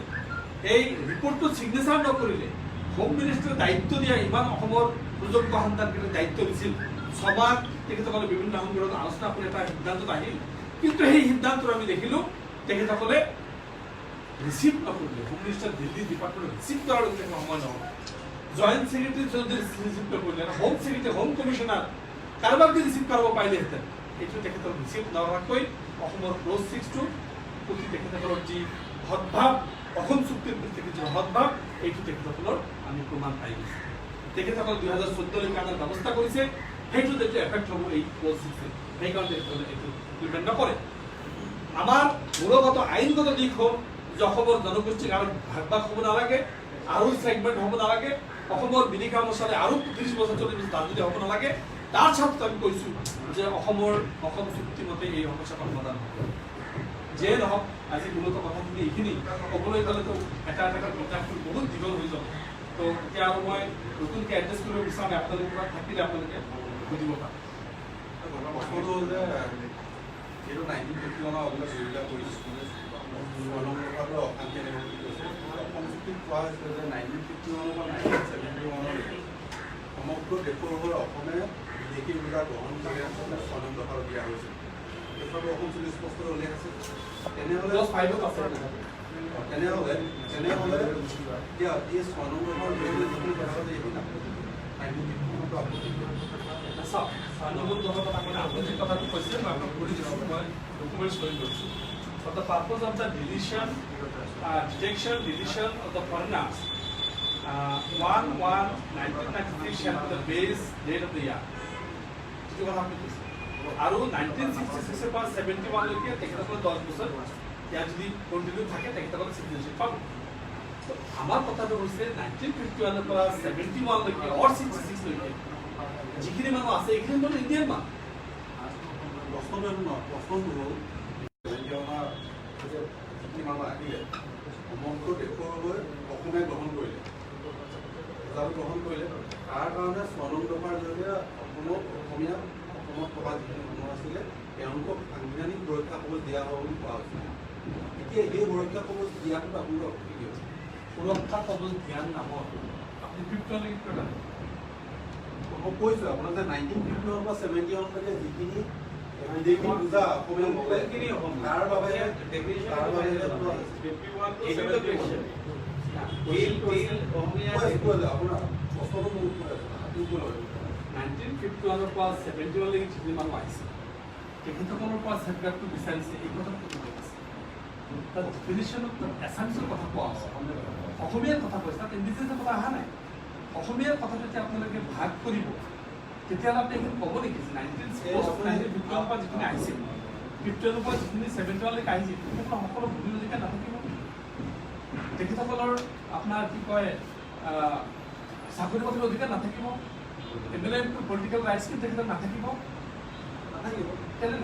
এই ৰিপৰ্টটো ছিগনেচাৰ নকৰিলে। হোম মিনিষ্টাৰে দায়িত্ব দিয়া, ইমান অসমৰ সুযোগ্য সন্তানকেইটাক দায়িত্ব দিছিল, সভা তেখেতসকলে বিভিন্ন সংগঠনত আলোচনা কৰি এটা সিদ্ধান্তত আহিল, কিন্তু সেই সিদ্ধান্ত আমি দেখিলোঁ তেখেতসকলে ৰিচিভ নকৰিলে। Home minister Delhi department receive কৰাৰ সময় নহ'ল, জইণ্ট ছেক্ৰেটাৰী যদি ৰিচিভ নকৰিলে, হোম ছেক্ৰেটাৰী হোম কমিশ্যনাৰ কাৰোবাক যদি ৰিচিভ কৰাব পাৰিলেহেঁতেন, এইটো তেখেতক ৰিচিভ নকৰাকৈ অসমৰ ক্ল'জ 6টো প্ৰতি তেখেতসকলৰ যি সদ্ভাৱ, অসম চুক্তিৰ প্ৰতি তেখেতৰ সদ্ভাৱ, এইটো তেখেতসকলৰ আমি প্ৰমাণ পাই গৈছোঁ। তেখেতসকল 2014 কাণৰ ব্যৱস্থা কৰিছে, সেইটো যেতিয়া এফেক্ট হ'ব এই ক্ল'জ 6 সেইকাৰণে তেখেতসকলে এইটো ইমপ্লিমেণ্ট নকৰে। আমাৰ মূলগত আইনগত দিশ হ'ল যে অসমৰ জনগোষ্ঠীক আৰু ভাগ ভাগ হ'ব নালাগে, আৰু ছেগমেণ্ট হ'ব নালাগে, অসমৰ বিনিকা মছালে আৰু 30 বছৰ 40 বছৰ ৰাজনীতি হ'ব নালাগে। তাৰ স্বাৰ্থত আমি কৈছোঁ যে অসম চুক্তিমতে এই সমস্যাৰ সমাধান হ'ব। যিয়ে নহওক আজি মূলত কথাখিনি এইখিনি ক'বলৈ গ'লেতো এটা কিতাপটো বহুত দীঘল হৈ যাব। তো এতিয়া আৰু মই নতুনকৈ এড্ৰেছ কৰিব বিচাৰোঁ, আপোনালোকৰ পৰা থাকিলে আপোনালোকে বুজিব পাৰে। প্ৰশ্নটো হ'ল যে এইটো 1951 অভিযোগ যিবিলাক কৰিছিল অশান্তি এনেকৈ বুলি কৈছে। অসম চুক্তিত কোৱা হৈছে যে 1951 বা 1971 সমগ্ৰ দেশৰ হৈ অসমে বিদেশী ভূমিকা গ্ৰহণ কৰি আচলতে 6 নং দফাত দিয়া হৈছিল। এইটো অসম চুক্তি স্পষ্ট উল্লেখ আছে। তেনেহ'লে এতিয়া এই 6 নং দফাৰ জৰিয়তে যিখিনি কথা পাতে এইটো নাপায় 1951 আপত্তি কথাটো কৈছে মই আপোনাক কৰি দিছোঁ, মই ডকুমেণ্টছ লৈ গৈছোঁ। For the purpose of the detection of the foreigners, 1/1/1993 shall be the base date of the year. যিটো কথা আপুনি কৈছে। আৰু 1966 পৰা 71 লৈকে তেখেতসকলে 10 বছৰ ইয়াত যদি কণ্টিনিউ থাকে তেখেতসকলে চিটিজেনশ্বিপ পাব। আমাৰ কথাটো হৈছে 1951 পৰা 71 লৈকে অৰ 66 লৈকে যিখিনি মানুহ আছে এইখিনি মানুহ ইণ্ডিয়ান মানুহ। প্ৰশ্নটো হ'ল যিখিনি মানুহ আহিলে সমগ্ৰ দেশৰ হৈ অসমে গ্ৰহণ কৰিলে, গ্ৰহণ কৰিলে, তাৰ কাৰণে 6 নং দফাৰ জৰিয়তে অসমত থকা যিখিনি মানুহ আছিলে তেওঁলোকক সাংবিধানিক সুৰক্ষা কবচ দিয়া হ'ব বুলি কোৱা হৈছিলে। এতিয়া এই সুৰক্ষা কবচ দিয়াটো আপোনালোকক কি দিব? সুৰক্ষা কবচ জ্ঞান নামৰ আপুনি মই কৈছোঁ আপোনাক যে 1951 পৰা 71 লৈকে যিখিনি বিদেশী বুজা অসমীয়া নলয় তাৰ বাবে 1951 পৰা 71 লৈকে যিখিনি মানুহ আহিছে তেখেতসকলৰ পৰা চেফগাৰ্ডটো বিচাৰিছে, এই কথাটো ক'ব আছে। তাত ডিফিনিশ্যনত এছামিছৰ কথা কোৱা আছে, অসমীয়াৰ কথা কৈছে, তাত ইংলিছৰ কথা অহা নাই। অসমীয়াৰ কথা যেতিয়া আপোনালোকে ভাগ কৰিব তেতিয়াহ'লে আপুনি এইখিনি ক'ব নেকি যে 1951 পৰা যিখিনি আহিছিল, 51 পৰা যিখিনি 71 লৈকে আহিছিল তেখেতসকলৰ সকলো ভূমি অধিকাৰ নাথাকিব, তেখেতসকলৰ আপোনাৰ কি কয় চাকৰি বাকৰিৰ অধিকাৰ নাথাকিব, MLA পলিটিকেল ৰাইটছখিনি তেখেতৰ নাথাকিব, কেলে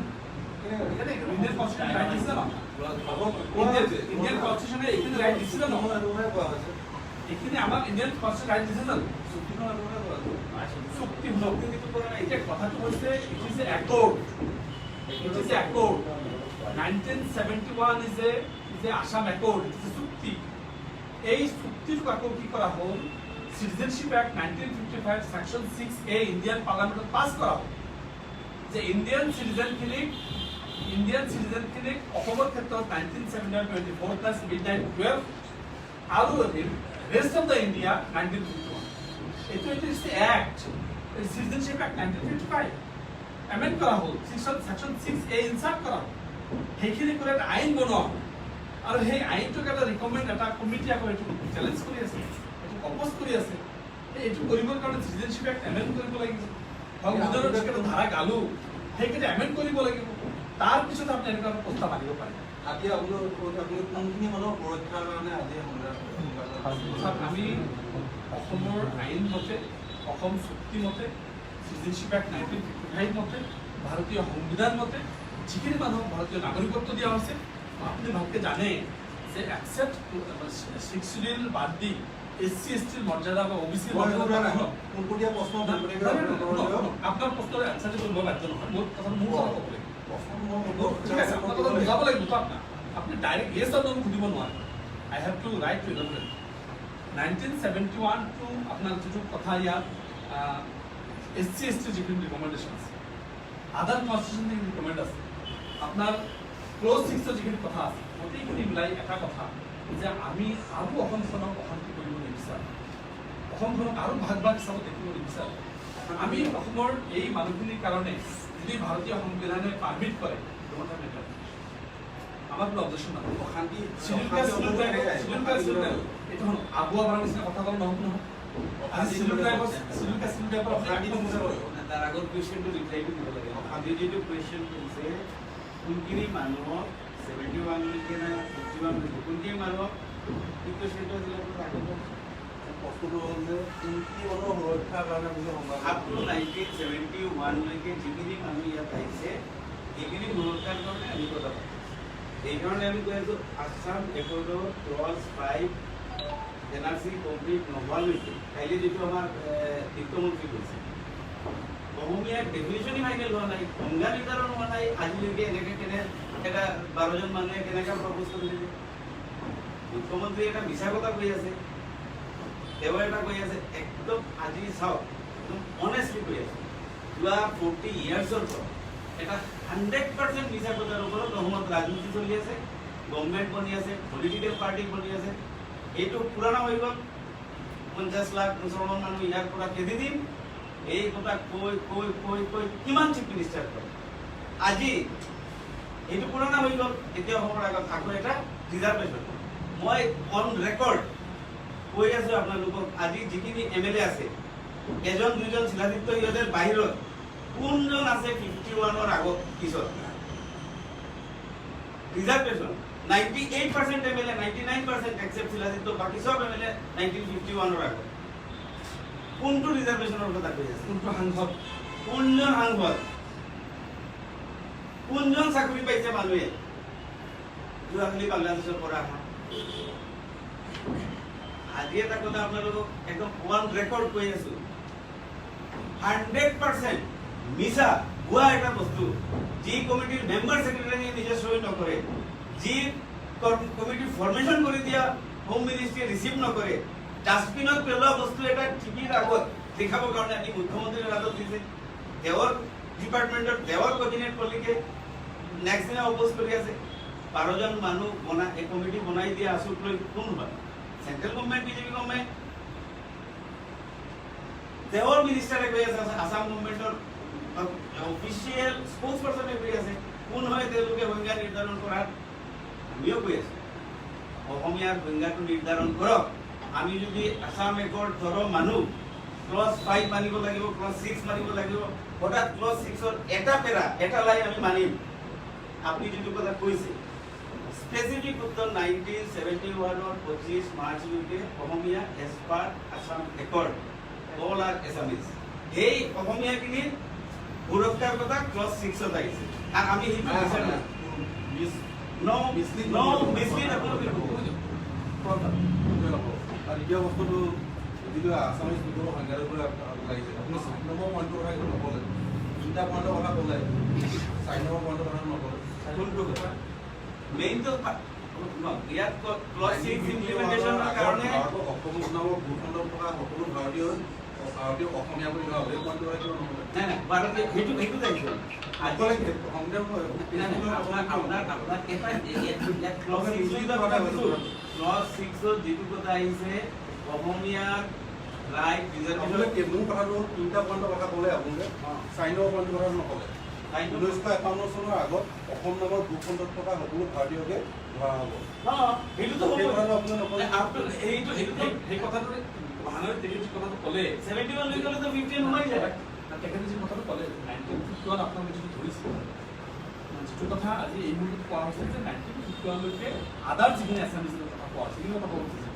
ইণ্ডিয়ান কনষ্টিটিউশ্যন ৰাইট দিছে ন, ইণ্ডিয়ান কনষ্টিটিউশ্যনে এইখিনি ৰাইট দিছিলে ন, এইখিনি আমাক ইণ্ডিয়ান কনষ্টিটিউশ্যন ৰাইট দিছে জানো? চুক্তি এতিয়া কথাটো হৈছে it is a accord, 1971 is a Assam accord, it is a চুক্তি। এই চুক্তিটোক আকৌ কি কৰা হ'ল, citizenship act 1955 section 6A Indian পাৰ্লামেণ্টত পাছ কৰা হ'ল যে ইণ্ডিয়ান চিটিজেনখিনিক অসমৰ ক্ষেত্ৰত 1979-24+midnight 12 আৰু ৰেষ্ট অফ দ্য ইণ্ডিয়া 1951। এইটো is the act, citizenship act 1955 amend কৰা হ'ল, সেকশন 6A ইনচাৰ্ট কৰা হ'ল, সেইখিনি কৰি এটা আইন বনোৱা হ'ল। আৰু সেই আইনটোক এটা ৰিকমেণ্ড এটা কমিটি আকৌ এইটো চেলেঞ্জ কৰি আছে, এইটো কম্প'জ কৰি আছে। এইটো কৰিবৰ কাৰণে চিটিজেনশ্বিপ এক্ট এমেণ্ড কৰিব লাগিব, সংবিধানৰ ধাৰা গালো সেইকেইটা এমেণ্ড কৰিব লাগিব, তাৰপিছত আপুনি এনেকুৱা প্ৰস্তাৱ আনিব পাৰে। আজি আপোনালোক কোনখিনি মানুহৰ সুৰক্ষাৰ কাৰণে আজি আমি অসমৰ আইন মতে, অসম চুক্তি মতে, চিটিজেনশ্বিপ এক্ট 1955 মতে, ভাৰতীয় সংবিধান মতে যিখিনি মানুহক ভাৰতীয় নাগৰিকত্ব দিয়া হৈছে, আপুনি ভালকে জানে যে একচেপ্ট 6 শিডিউল বাদ দি SC ST মৰ্যাদা বা OBC মৰ্যাদা কোনকোটীয়া প্ৰশ্ন আপোনাৰ প্ৰশ্নৰ এনচাৰ দিব মই বাধ্য নহয়, মোৰ কথাটো মোৰ কথা ক'ব লাগিব, ঠিক আছে আপোনাৰ কথা বুজাব লাগিব তো আপোনাক, আপুনি ডাইৰেক্ট ইয়েছ অৰ নো সুধিব নোৱাৰে। I have to write to elaborate. 1971 to আপোনাৰ যিটো কথা ইয়াত SC ST যিখিনি ৰিকমেণ্ডেশ্যন আছে, আদাৰ কনষ্টিটিউশ্যন যিখিনি ৰিকমেণ্ড আছে, আপোনাৰ ক্ল'জ 6 যিখিনি কথা আছে, গোটেইখিনি মিলাই এটা কথা যে আমি আৰু অসমখনক অশান্তি কৰিব নিবিচাৰোঁ, অসমখনক আৰু ভাগ ভাগ হিচাপত দেখিব নিবিচাৰোঁ। আমি অসমৰ এই মানুহখিনিৰ কাৰণে যদি ভাৰতীয় সংবিধানে পাৰ্মিট কৰে আমাৰ কোনো অবজেকশ্যন নাই। অশান্তি এইটো আগুৱা বাৰ নিচিনা কথা ক'লে নহ'ব নহয়। তাৰ আগৰ কুৱেশ্যনটো ৰিপ্লাইটো দিব লাগে। আমি যিটো কুৱেশ্যন কৰিছে কোনখিনি মানুহক 71 লৈকে না 51 লৈকে কোনখিনি মানুহক ইকুৱেশ্যনটো বস্তুটো হ'ল যে কোনখিনি মানুহৰ সুৰক্ষাৰ কাৰণে বুলি আপ টু 1971 লৈকে যিখিনি মানুহ ইয়াত আহিছে সেইখিনি সুৰক্ষাৰ কাৰণে আমি কথা পাতিছোঁ। সেইকাৰণে আমি কৈ আছোঁ আছাম একৰ্ডৰ ক্লজ 5 NRC কমপ্লিট নোহোৱালৈকে কাইলৈ যিটো আমাৰ বিত্তমন্ত্ৰী কৈছে অসমীয়াৰ ডেফিনেশ্যনই ফাইনেল হোৱা নাই, সংজ্ঞা নিৰ্ধাৰণ হোৱা নাই। আজিলৈকে এনেকৈ এটা 12জন মানুহে কেনেকৈ প্ৰপ'জ কৰিছে? মুখ্যমন্ত্ৰী এটা মিছা কথা কৈ আছে, তেওঁ এটা কৈ আছে, একদম আজি চাওক একদম অনেষ্টলি কৈ আছে যোৱা 40 ইয়াৰ্ছৰ পৰা এটা 100% মিছা কথাৰ ওপৰত অসমত ৰাজনীতি চলি আছে, গভৰ্ণমেণ্ট বনি আছে, পলিটিকেল পাৰ্টি বনি আছে। এইটো পুৰণা হৈ গ'ল। 50 লাখ মুছলমান মানুহ ইয়াৰ পৰা খেদি দিম, এই কথা কৈ কৈ কৈ কৈ কিমান চিফ মিনিষ্টাৰ কৰে। আজি এইটো পুৰণা হৈ গ'ল। এতিয়া অসমৰ আগত আকৌ এটা ৰিজাৰ্ভেশ্যন। মই অন ৰেকৰ্ড কৈ আছোঁ আপোনালোকক, আজি যিখিনি MLA আছে এজন দুজন শিলাদিত্য ইহঁতৰ বাহিৰত কোনজন আছে 51ৰ আগত পিছত? ৰিজাৰ্ভেশ্যন 98% MLA 99% এক্সেপ্ট শিলাদিত্য, বাকী চব MLA 1951ৰ আগত। কোনটো ৰিজাৰ্ভেশ্যনৰ কথা কৈ আছে? কোনটো সাংসদ, কোনজন সাংসদ, কোনজন চাকৰি পাইছে মানুহে যোৱাকালি বাংলাদেশৰ পৰা অহা? আজি এটা কথা আপোনালোকক একদম ওৱান ৰেকৰ্ড কৈ আছো, 100% মিছা ভুৱা এটা বস্তু। যি কমিটিৰ মেম্বাৰ ছেক্ৰেটাৰীয়ে নিজে সই নকৰে, যি কমিটি ফৰ্মেশ্যন কৰি দিয়া হোম মিনিষ্ট্ৰীয়ে ৰিচিভ নকৰে, ডাষ্টবিনত পেলোৱা বস্তু এটা টিভিৰ আগত দেখাবৰ কাৰণে আমি মুখ্যমন্ত্ৰীৰ হাতত দিছে। তেওঁৰ ডিপাৰ্টমেণ্টৰ তেওঁৰ কেবিনেট কলিগে নেক্সট দিনা অপ'জ কৰি আছে। 12জন মানুহ এই কমিটি বনাই দিয়া আচুত লৈ কোন হয়? Central government, BJP government. তেওঁৰ মিনিষ্টাৰে কৈ আছে, আছাম গভৰ্ণমেণ্টৰ অফিচিয়েল স্প'ক্স পাৰ্চনে কৈ আছে কোন হয় তেওঁলোকে সংজ্ঞা নিৰ্ধাৰণ কৰাত। আমিও কৈ আছো অসমীয়াৰ সংজ্ঞাটো নিৰ্ধাৰণ কৰক। আমি যদি আছাম একৰ্ড ধৰৰ মানুহ ক্লজ 5 মানিব লাগিব, ক্লজ 6 মানিব লাগিব, হঠাৎ ক্লজ 6ৰ এটা পেৰা এটা লাইন আমি মানিম। আপুনি যিটো কথা কৈছে স্পেচিফিক উত্তৰ 1971ৰ 25 মাৰ্চলৈকে Asomiya as per Assam accord all are Assamese. এই অসমীয়াখিনিৰ সুৰক্ষাৰ কথা ক্লজ 6ত আহিছে। আৰু আমি সেইটো বিচাৰোঁ না। আৰু দ্বিতীয় বস্তুটো যিটো আছামিজ বিদ্ৰোহৰ সংজ্ঞাটোৰ পৰা লাগিছে, আপুনি 4 নম্বৰ পইণ্টৰ কথা কিন্তু নক'লে, 3টা পইণ্টৰ কথা ক'লে, 4 নম্বৰ পইণ্টৰ কথা নক'লে। কোনটো কথা? মেইনটো ইয়াত ক্লজ 6 ইমপ্লিমেণ্টেশ্যনৰ কাৰণে অসম নামৰ ভূখণ্ডত থকা সকলো ভাৰতীয় অসমীয়া বুলি ভাবে এই পইণ্টৰ কথা কিয় নক'লে? নাই নাই ভাৰতীয় সেইটো আহিছে। ক্লজ 6ত যিটো কথা আহিছে অসমীয়াৰ ৰাইট ৰিজাৰ্ভেশ্যন। মোৰ কথাটো 3টা পইণ্টৰ কথা ক'লে আপোনালোকে, 4 নম্বৰ পইণ্টৰ কথা নক'লে। 1951 চনৰ আগত অসম নামৰ ভূখণ্ডত থকা সকলো ভাৰতীয়কে ধৰা হ'ব। সেইটোতো সেই কথাটো আপুনি নক'লে। সেই কথাটো মহানগৰ তেখেতে যি কথাটো ক'লে 71 লৈ গ'লেতো 15 সোমাই যায়। তেখেতে যি কথাটো ক'লে 1951 আপোনালোকে যিটো ধৰিছে, যিটো কথা আজি এই মুহূৰ্তত কোৱা হৈছে যে 1951 লৈকে আদাৰ যিখিনি এছামিজৰ কথা কোৱা হৈছে, সেইখিনি কথা ক'ব খুজিছে।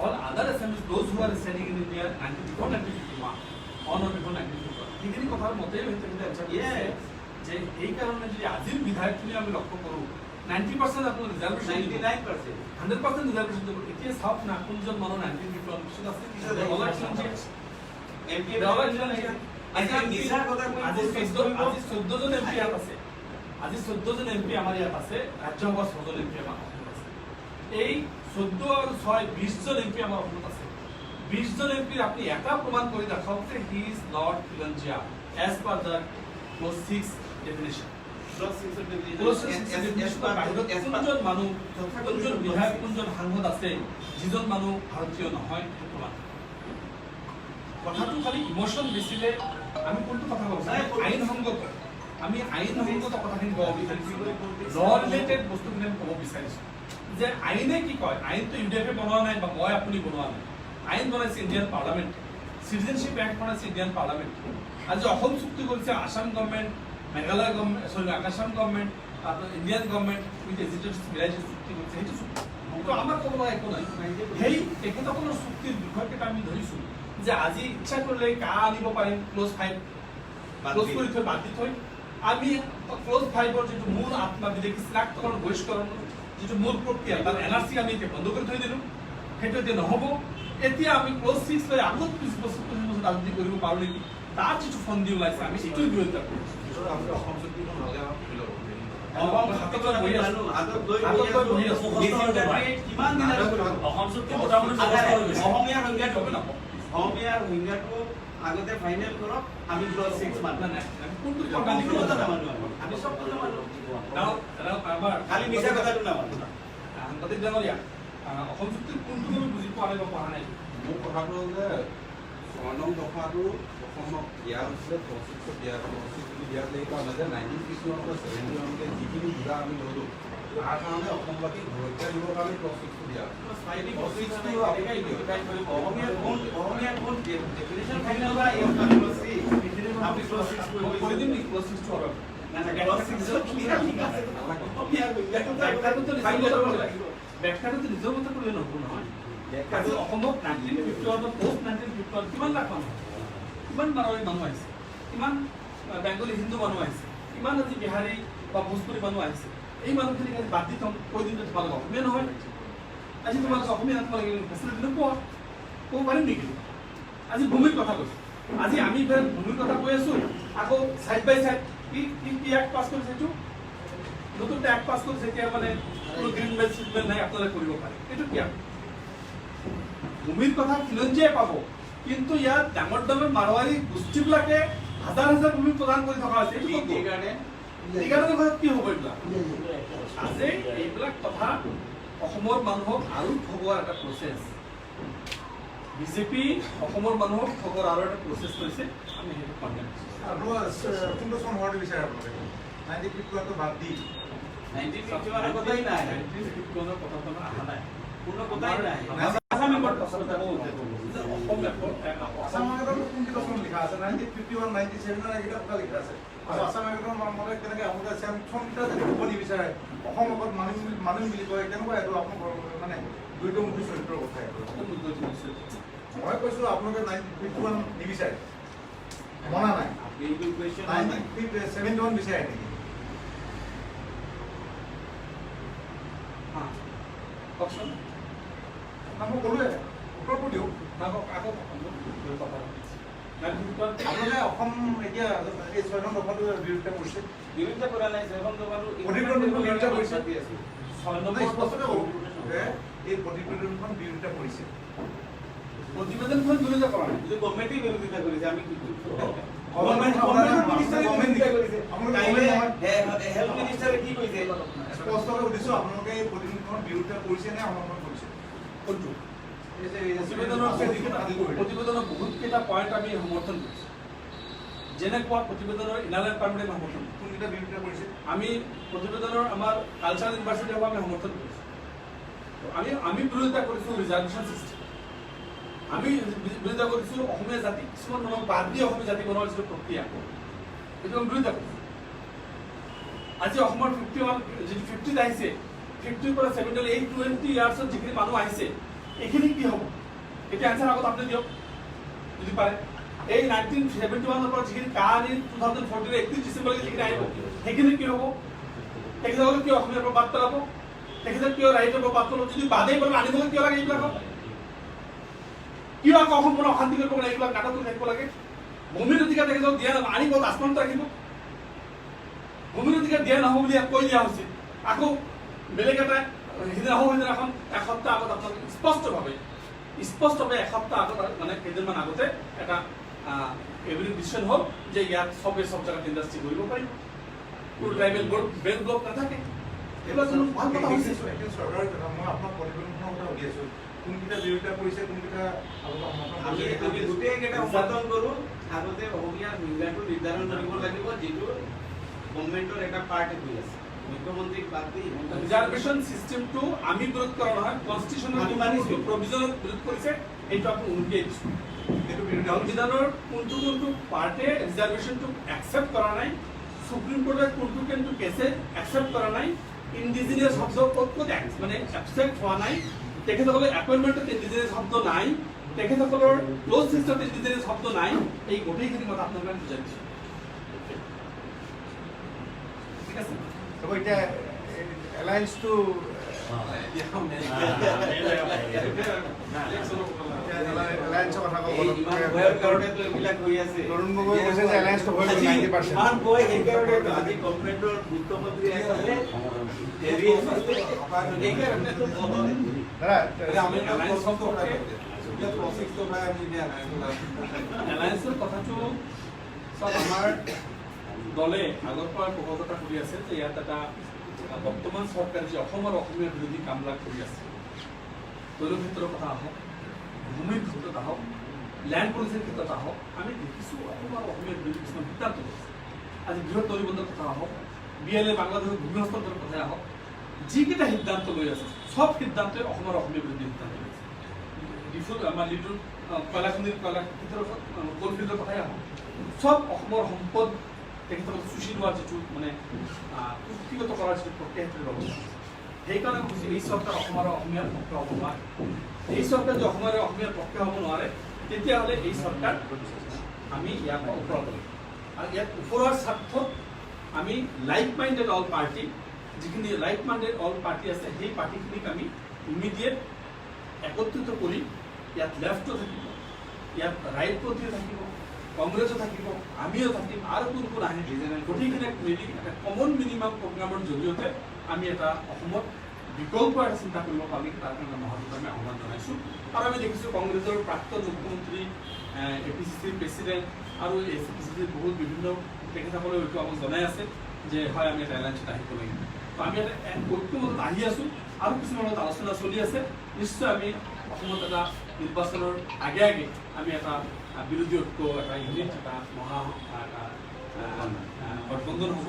All other Assamese those who are standing in India 1951 on or before 1951 সেইখিনি কথাৰ মতেই তেখেতে এনচাৰ দিয়ে যে সেইকাৰণে যদি আজিৰ বিধায়কখিনি আমি লক্ষ্য কৰোঁ 90% আপোনাৰ ৰিজাৰ্ভেশ্যন 100% ৰিজাৰ্ভেশ্যন দিব। এতিয়া চাওক না কোনজন মানুহ 1951 পিছত আছে, আজি 14জন MP আমাৰ ইয়াত আছে, ৰাজ্যসভাৰ 6জন MP আমাৰ অসমত আছে। এই 14 আৰু 6 20জন MP আমাৰ অসমত আছে। 20 জন এমপিৰ আপুনি এটা প্ৰমাণ কৰি দেখাওক যে হি ইজ নট খিলঞ্জীয়া as per the clause 6 definition. কোনজন মানুহ কোনজন বিধায়ক কোনজন সাংসদ আছে যিজন মানুহ ভাৰতীয় নহয় সেইটো প্ৰমাণ। কথাটো খালি ইমোশ্যন বেছিলে আমি কোনটো কথা ক'ব আইনসংগত, আমি আইনসংগত কথাখিনি ক'ব বিচাৰিছোঁ, ল ৰিলেটেড বস্তুখিনি আমি ক'ব বিচাৰিছোঁ যে আইনে কি কয়। আইনটো ইউডিএফে বনোৱা নাই বা মই আপুনি বনোৱা নাই, আইন বনাইছে ইণ্ডিয়ান পাৰ্লামেণ্ট, চিটিজেনশ্বিপ এক্ট বনাইছে ইণ্ডিয়ান পাৰ্লামেণ্ট। আজি অসম চুক্তি কৰিছে আসাম গভৰ্ণমেণ্ট, মেঘালয় গভৰ্ণমেণ্ট, চৰি Assam government, Indian government with agitated মিলাই চুক্তি কৰিছে, সেইটো চুক্তি আমাৰ ক'ব লগা একো নাই। সেই তেখেতসকলৰ চুক্তিৰ বিষয়কেইটা আমি ধৰিছোঁ যে আজি ইচ্ছা কৰিলে কা আনিব পাৰিম ক্লজ 5 ক্লজ কৰি থৈ বাদ দি থৈ আমি ক্লজ 5ৰ যিটো মূল আত্মা বিদেশী চিনাক্তকৰণ বহিষ্কৰণ যিটো মূল প্ৰক্ৰিয়া তাৰ এনআৰচি আমি এতিয়া বন্ধ কৰি থৈ দিলোঁ, সেইটো এতিয়া নহ'ব। এতিয়া আমি ক্লজ 6 লৈ আগত 20 বছৰ ৰাজনীতি কৰিব পাৰোঁ নেকি, তাৰ যিটো ফন্দি ওলাইছে আমি সেইটোৰ বিৰোধিতা কৰিছোঁ। অসম চুক্তিখন হ'লে আমাক ফিল হ'ব। অসমীয়াৰ সংজ্ঞাটো আগতে ফাইনেল কৰক, আমি ক্লজ 6 মানো। আমি চব কথা মানো, খালি মিছা কথাটো নামানো। সাংবাদিক ডাঙৰীয়া, অসম চুক্তিৰ কোনটো আমি বুজি পোৱা নাই বা পঢ়া নাই। মোৰ কথাটো হ'ল যে 6 নং দফাটো অসমক দিয়া হৈছিলে, ক্লজ 6 দিয়া কাৰণে যে 1951 পৰা 71 যিখিনি বুজা আমি ল'লোঁ তাৰ কাৰণে অসমবাসী সুৰক্ষা দিবৰ কাৰণে ক্লজ 6 দিয়া ব্যাখ্যাটো নিজৰ মতে কৰিলে নহ'ব নহয়। অসমত 1951 পোষ্ট 1951 কিমান লাখ মানুহ, কিমান মাৰোৱাৰী মানুহ আহিছে, কিমান বেংগলী হিন্দু মানুহ আহিছে, কিমান আজি বিহাৰী বা ভোজপুৰী মানুহ আহিছে। এই মানুহখিনিক আজি বাদ দি থম, কৈ দিম যে তোমালোক অসমীয়া নহয়, আজি তোমালোক অসমীয়া তোমালোকে ফেচিলিটি নোপোৱা, ক'ব পাৰিম নেকি? আজি ভূমিৰ কথা কৈছোঁ, আজি আমি ভূমিৰ কথা কৈ আছোঁ, আকৌ ছাইড বাই ছাইড কি এক্ট পাছ কৰিছে, এইটো নতুনটা এক্ট পাছ কৰিছে, এতিয়া মানে কোনো গ্ৰীণ বেল্ট চিট বেল্ট নাই, আপোনালোকে কৰিব পাৰে। এইটো কি ভূমিৰ কথা খিলঞ্জীয়াই পাব, কিন্তু ইয়াত ডাঙৰ ডাঙৰ মাৰোৱাৰী গোষ্ঠীবিলাকে হাজাৰ হাজাৰ ভূমি প্ৰদান কৰি থকা হৈছে। কি হ'ব এইবিলাক? আজি এইবিলাক কথা অসমৰ মানুহক আৰু ঠগোৱাৰ এটা প্ৰচেছ, বিজেপি অসমৰ মানুহক ঠগোৱাৰ আৰু এটা প্ৰচেছ কৰিছে, আমি সেইটো কণ্ডেম কৰিছোঁ। কোনটো চন হোৱাটো বিচাৰে আপোনালোকে? 1951 বাদ দি 1951 কথাই নাই, 1951 কথা অহা নাই, কোনো কথাই নাই। আসাম কোনটো চন লিখা আছে? 1951, 97 এইকেইটা কথা লিখা আছে। আসাম মতে কেনেকৈ আপোনালোকে চনকেইটা যদি হ'ব নিবিচাৰে, অসম অকল মানুহ বুলি কয়, কেনেকুৱা এইটো আপোনাৰ মানে দ্বৈতমুখী চৰিত্ৰৰ কথা এইটো। মই কৈছোঁ আপোনালোকে 1951 নিবিচাৰে, মনা নাই, 1971 বিচাৰে নেকি? কওকচোন, মই ক'লোৱে, উত্তৰটো দিয়ক। আপোনালোকে অসম এতিয়া এই 6 নং দফাটো বিৰোধিতা কৰিছে, বিৰোধিতা কৰা নাই, বিৰোধিতা কৰিছে। 6 নম্বৰ স্পষ্টকৈ কওক যে এই প্ৰতিবেদনখন বিৰোধিতা কৰিছে। প্ৰতিবেদনখন বিৰোধিতা কৰা নাই, গভৰ্ণমেণ্টে বিৰোধিতা কৰিছে। আমি হেল্থ মিনিষ্টাৰে কি কৈছে? স্পষ্টকৈ সুধিছোঁ, আপোনালোকে এই প্ৰতিবেদনখন বিৰোধিতা কৰিছে নে সমৰ্থন কৰিছে? কোনটো প্ৰতিবেদনৰ বহুতকেইটা পইণ্ট আমি সমৰ্থন কৰিছোঁ, যেনেকুৱা প্ৰতিবেদনৰ ইনাৰলাইন পাৰ্মিট আমি সমৰ্থন কৰিছোঁ। কোনকেইটা বিৰোধিতা কৰিছে? আমি প্ৰতিবেদনৰ আমাৰ কালচাৰেল ইউনিভাৰ্চিটি হ'ব আমি সমৰ্থন কৰিছোঁ। আমি বিৰোধিতা কৰিছোঁ ৰিজাৰ্ভেশ্যন চিষ্টেম, আমি বিৰোধিতা কৰিছোঁ অসমীয়া জাতি কিছুমান মানুহক বাদ দি অসমীয়া জাতি বনোৱাৰ যিটো প্ৰক্ৰিয়া, সেইটো আমি বিৰোধিতা কৰিছোঁ। আজি অসমৰ 51 যিটো 50 আহিছে, 50 পৰা 70 এই 20 ইয়াৰ্ছত যিখিনি মানুহ আহিছে, এইখিনি কি হ'ব? এতিয়া এনচাৰ আগত আপুনি দিয়ক যদি পাৰে। এই 1971 পৰা যিখিনি কাহানি 2014 31 ডিচেম্বৰলৈকে যিখিনি আহিব, সেইখিনি কি হ'ব? তেখেতসকলে কিয় অসমীয়াৰ পৰা বাদ পেলাব? তেখেতক কিয় ৰাইজৰ পৰা বাদ পেলাব? যদি বাদেই পেলাব আনিবলৈ কিয় লাগে এইবিলাকক? কিয় আকৌ অসমখন অশান্তি কৰিব লাগে? এইবিলাক নাটক কৰি থাকিব লাগে? ভূমিৰ অধিকাৰ তেখেতক দিয়া নহয়, আনিব লাষ্টত ৰাখিব। ভূমিৰ অধিকাৰ দিয়া নহ'ব বুলি কৈ দিয়া হৈছে, আকৌ বেলেগ এটা সিদিনাখন এসপ্তাহ আগত আপোনালোকে স্পষ্টভাৱে স্পষ্টভাৱে এসপ্তাহ আগত মানে কেইদিনমান আগতে এটা কেবিনেট ডিচিশ্যন হ'ল যে ইয়াত চবে চব জেগাত ইণ্ডাষ্ট্ৰি কৰিব পাৰিব, কোনো ট্ৰাইবেল বেল্ট ব্লক নাথাকে। এইবিলাক কোনো ভাল কথা হৈছে। চৰকাৰৰ কথা মই আপোনাক প্ৰতিবেদনখনৰ কথা সুধি আছোঁ, কোনকেইটা বিৰোধিতা কৰিছে, কোনকেইটা আমি গোটেইকেইটা সমৰ্থন কৰোঁ। আগতে অসমীয়া সংজ্ঞাটো নিৰ্ধাৰণ কৰিব লাগিব, যিটো গভৰ্ণমেণ্টৰ এটা পাৰ্টি হৈ আছে। মুখ্যমন্ত্ৰীক বাদ দি ৰিজাৰ্ভেশ্যন চিষ্টেমটো আমি বিৰোধ কৰা নহয়, কনষ্টিটিউশ্যনেল আমি মানিছোঁ। প্ৰভিজনত বিৰোধ কৰিছে, সেইটো আপুনি উলটিয়াই দিছোঁ। এইটো সংবিধানৰ কোনটো কোনটো পাৰ্টে ৰিজাৰ্ভেশ্যনটো একচেপ্ট কৰা নাই, সুপ্ৰিম কোৰ্টে কোনটো কোনটো কেছে একচেপ্ট কৰা নাই, ইণ্ডিজিনিয়াছ শব্দ ক'ত ক'ত মানে একচেপ্ট হোৱা নাই, তেখেতসকলে এপইণ্টমেণ্টত ইণ্ডিজিনিয়াছ শব্দ নাই, তেখেতসকলৰ ক্ল'জ লিষ্টত ইণ্ডিজিনিয়াছ শব্দ নাই, এই গোটেইখিনি কথা আপোনালোকে বুজাই দিছোঁ। ঠিক আছে, এতিয়া এলায়েন্সটো এলায়েন্সৰ কথা ক'ব ইমান ভয়ৰ কাৰণেতো এইবিলাক হৈ আছে। তৰুণ গগৈ কৈছে যে এলায়েন্সটো হৈ গ'ল 90%। ইমান ভয় সেইকাৰণেতো আজি গভৰ্ণমেণ্টৰ মুখ্যমন্ত্ৰী আছিলে, হেৰি আছিলে, সেইকাৰণেতো দাদা আমি এলায়েন্স সম্পৰ্কে প্ৰচেছটো প্ৰায় আমি দিয়া নাই। এলায়েন্সৰ কথাটো চব আমাৰ দলে আগৰ পৰা প্ৰকল্পতা কৰি আছে যে ইয়াত এটা বৰ্তমান চৰকাৰে যে অসমৰ অসমীয়া বিৰোধী কামবিলাক কৰি আছে, তৈল ক্ষেত্ৰৰ কথা আহক, ভূমিৰ ক্ষেত্ৰত আহক, লেণ্ড পলিচিৰ ক্ষেত্ৰত আহক, আমি দেখিছোঁ অসমৰ অসমীয়া বিৰোধী কিছুমান সিদ্ধান্ত লৈছে। আজি বৃহৎ তলিবন্ধৰ কথা আহক, BLA বাংলাদেশৰ ভূমি হস্তান্তৰৰ কথাই আহক, যিকেইটা সিদ্ধান্ত লৈ আছে চব সিদ্ধান্তই অসমৰ অসমীয়া বিৰোধী সিদ্ধান্ত লৈছে। আমাৰ লিডুৰ কয়লাখনিৰ কলফিল্ডৰ কথাই আহক, চব অসমৰ সম্পদ তেখেতসকলে চুচি লোৱাৰ যিটো মানে কুক্ষিগত কৰাৰ যিটো প্ৰক্ৰিয়া সেইটো ব্যৱস্থা, সেইকাৰণে কৈছোঁ এই চৰকাৰ অসমৰ অসমীয়াৰ পক্ষে হ'ব নোৱাৰে। এই চৰকাৰ যদি অসমৰ অসমীয়াৰ পক্ষে হ'ব নোৱাৰে, তেতিয়াহ'লে এই চৰকাৰ আমি ইয়াৰ পৰা ওপৰত লাগিব। আৰু ইয়াত ওপৰৰ স্বাৰ্থত আমি লাইক মাইণ্ডেড অল পাৰ্টি, যিখিনি লাইক মাইণ্ডেড অল পাৰ্টি আছে, সেই পাৰ্টিখিনিক আমি ইমিডিয়েট একত্ৰিত কৰি ইয়াত লেফ্টো থাকিব, ইয়াত ৰাইটপন্থীও থাকিব, কংগ্ৰেছো থাকিব, আমিও থাকিম, আৰু কোন কোন আহে, গোটেইখিনিক মিলি এটা কমন মিনিমাম প্ৰগ্ৰামৰ জৰিয়তে আমি এটা অসমত বিকল্প এটা চিন্তা কৰিব পাৰি, তাৰ কাৰণে মহাজোঁট আমি আহ্বান জনাইছোঁ। আৰু আমি দেখিছোঁ কংগ্ৰেছৰ প্ৰাক্তন মুখ্যমন্ত্ৰী, APCCৰ প্ৰেচিডেণ্ট আৰু ACPCCৰ বহুত বিভিন্ন তেখেতসকলে এইটো আমাক জনাই আছে যে হয় আমি এটা এলায়েন্সত আহিব লাগিব। তো আমি এটা ঐক্যমতত আহি আছোঁ, আৰু কিছুমান আলোচনা চলি আছে। নিশ্চয় আমি অসমত এটা নিৰ্বাচনৰ আগে আগে আমি এটা বিৰোধী ঐক্য, এটা ইউনিট, এটা মহা এটা গঠবন্ধন হ'ব।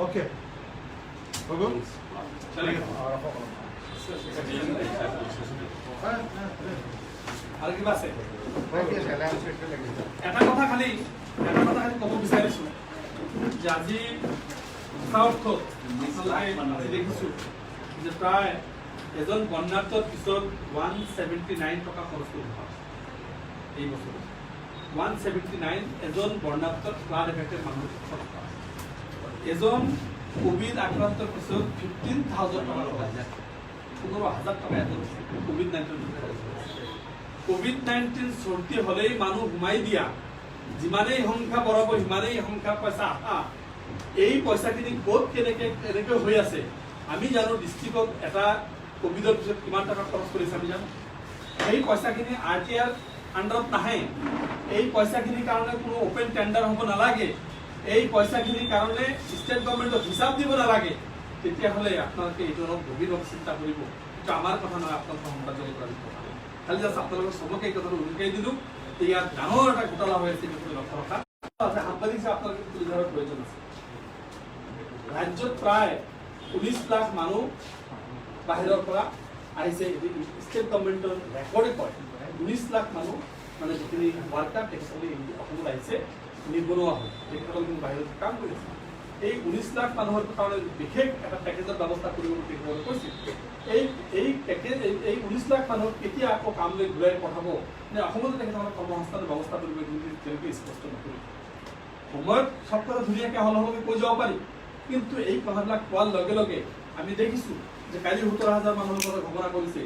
অ'কে হৈ গ'ল। আৰু কিবা আছে? এলায়েন্সটো এতিয়া লাগিছে। এটা কথা খালি ক'ব বিচাৰিছোঁ যে আজি সঁচা অৰ্থত আপোনালোকে দেখিছোঁ যে প্ৰায় এজন বন্যাৰ্থৰ পিছত 179 টকা খৰচ কৰি থকা এই বছৰ 179 এজন বন্যাৰ্থৰ ফ্লাড এফেক্টেড মানুহৰ খৰচ কৰা। এজন কোভিড আক্ৰান্তৰ পিছত 15,000 টকা খৰচ, 15,000 টকা এজন কোভিড-19 খৰচ। কোভিড-19 চৰ্দি হ'লেই মানুহ সোমাই দিয়া, যিমানেই সংখ্যা বঢ়াব সিমানেই সংখ্যা পইচা আহা, এই পইচাখিনি ক'ত কেনেকৈ হৈ আছে আমি জানো। ডিষ্ট্ৰিক্টত এটা কোভিডৰ পিছত কিমান টকা খৰচ কৰিছে আমি জানো। সেই পইচাখিনি RTR আণ্ডাৰত নাহে, এই পইচাখিনিৰ কাৰণে কোনো অপেন টেণ্ডাৰ হ'ব নালাগে, এই পইচাখিনিৰ কাৰণে ষ্টেট গভৰ্ণমেণ্টক হিচাপ দিব নালাগে। তেতিয়াহ'লে আপোনালোকে এইটো অলপ গভীৰভাৱে চিন্তা কৰিব। এইটো আমাৰ কথা নহয়, আপোনালোকৰ সাম্ৰাজ্যৰ কথা। খালি জাষ্ট আপোনালোকৰ চবকে এই কথাটো উল্টাই দিলোঁ। ইয়াত ডাঙৰ এটা ঘোটালা হৈ আছে, লক্ষ্য ৰখা সাংবাদিক হিচাপে আপোনালোকে তুলি ধৰাৰ প্ৰয়োজন আছে। ৰাজ্যত প্ৰায় 19 লাখ মানুহ বাহিৰৰ পৰা আহিছে। ষ্টেট গভৰ্ণমেণ্টৰ ৰেকৰ্ডে কয় 19 লাখ মানুহ মানে যিখিনি ৱাৰ্কাৰ তেখেতসকলে অসমত আহিছে, নিবনুৱা হ'ল, তেখেতসকলে কিন্তু বাহিৰত কাম কৰিছে। এই 19 লাখ মানুহৰ কাৰণে বিশেষ এটা পেকেজৰ ব্যৱস্থা কৰিব বুলি তেখেতসকলে কৈছিল। এই পেকেজ এই 19 লাখ মানুহক কেতিয়া আকৌ কামলৈ ঘূৰাই পঠাব নে অসমতে তেখেতসকলে কৰ্মসংস্থাপনৰ ব্যৱস্থা কৰিব বুলি তেওঁলোকে স্পষ্ট নকৰিব। সময়ত চব কথা ধুনীয়াকৈ হলহলকৈ কৈ যাব পাৰি, কিন্তু এই কথাবিলাক কোৱাৰ লগে লগে আমি দেখিছোঁ যে কালি 17,000 মানুহৰ কথা ঘোষণা কৰিছে।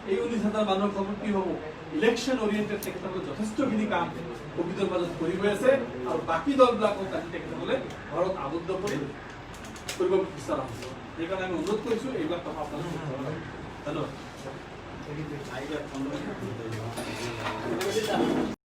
এই 19,000 মানুহৰ খবৰ কি হ'ব? ইলেকশ্যন অৰিয়েণ্টেড তেখেতসকলে যথেষ্টখিনি কাম কোভিডৰ মাজত কৰি গৈ আছে, আৰু বাকী দলবিলাকক আজি তেখেতসকলে ঘৰত আবদ্ধ কৰি কৰিব বিচৰা হৈছে। সেইকাৰণে আমি অনুৰোধ কৰিছোঁ এইবিলাক কথা আপোনালোকে ধন্যবাদ। Idea 15 minute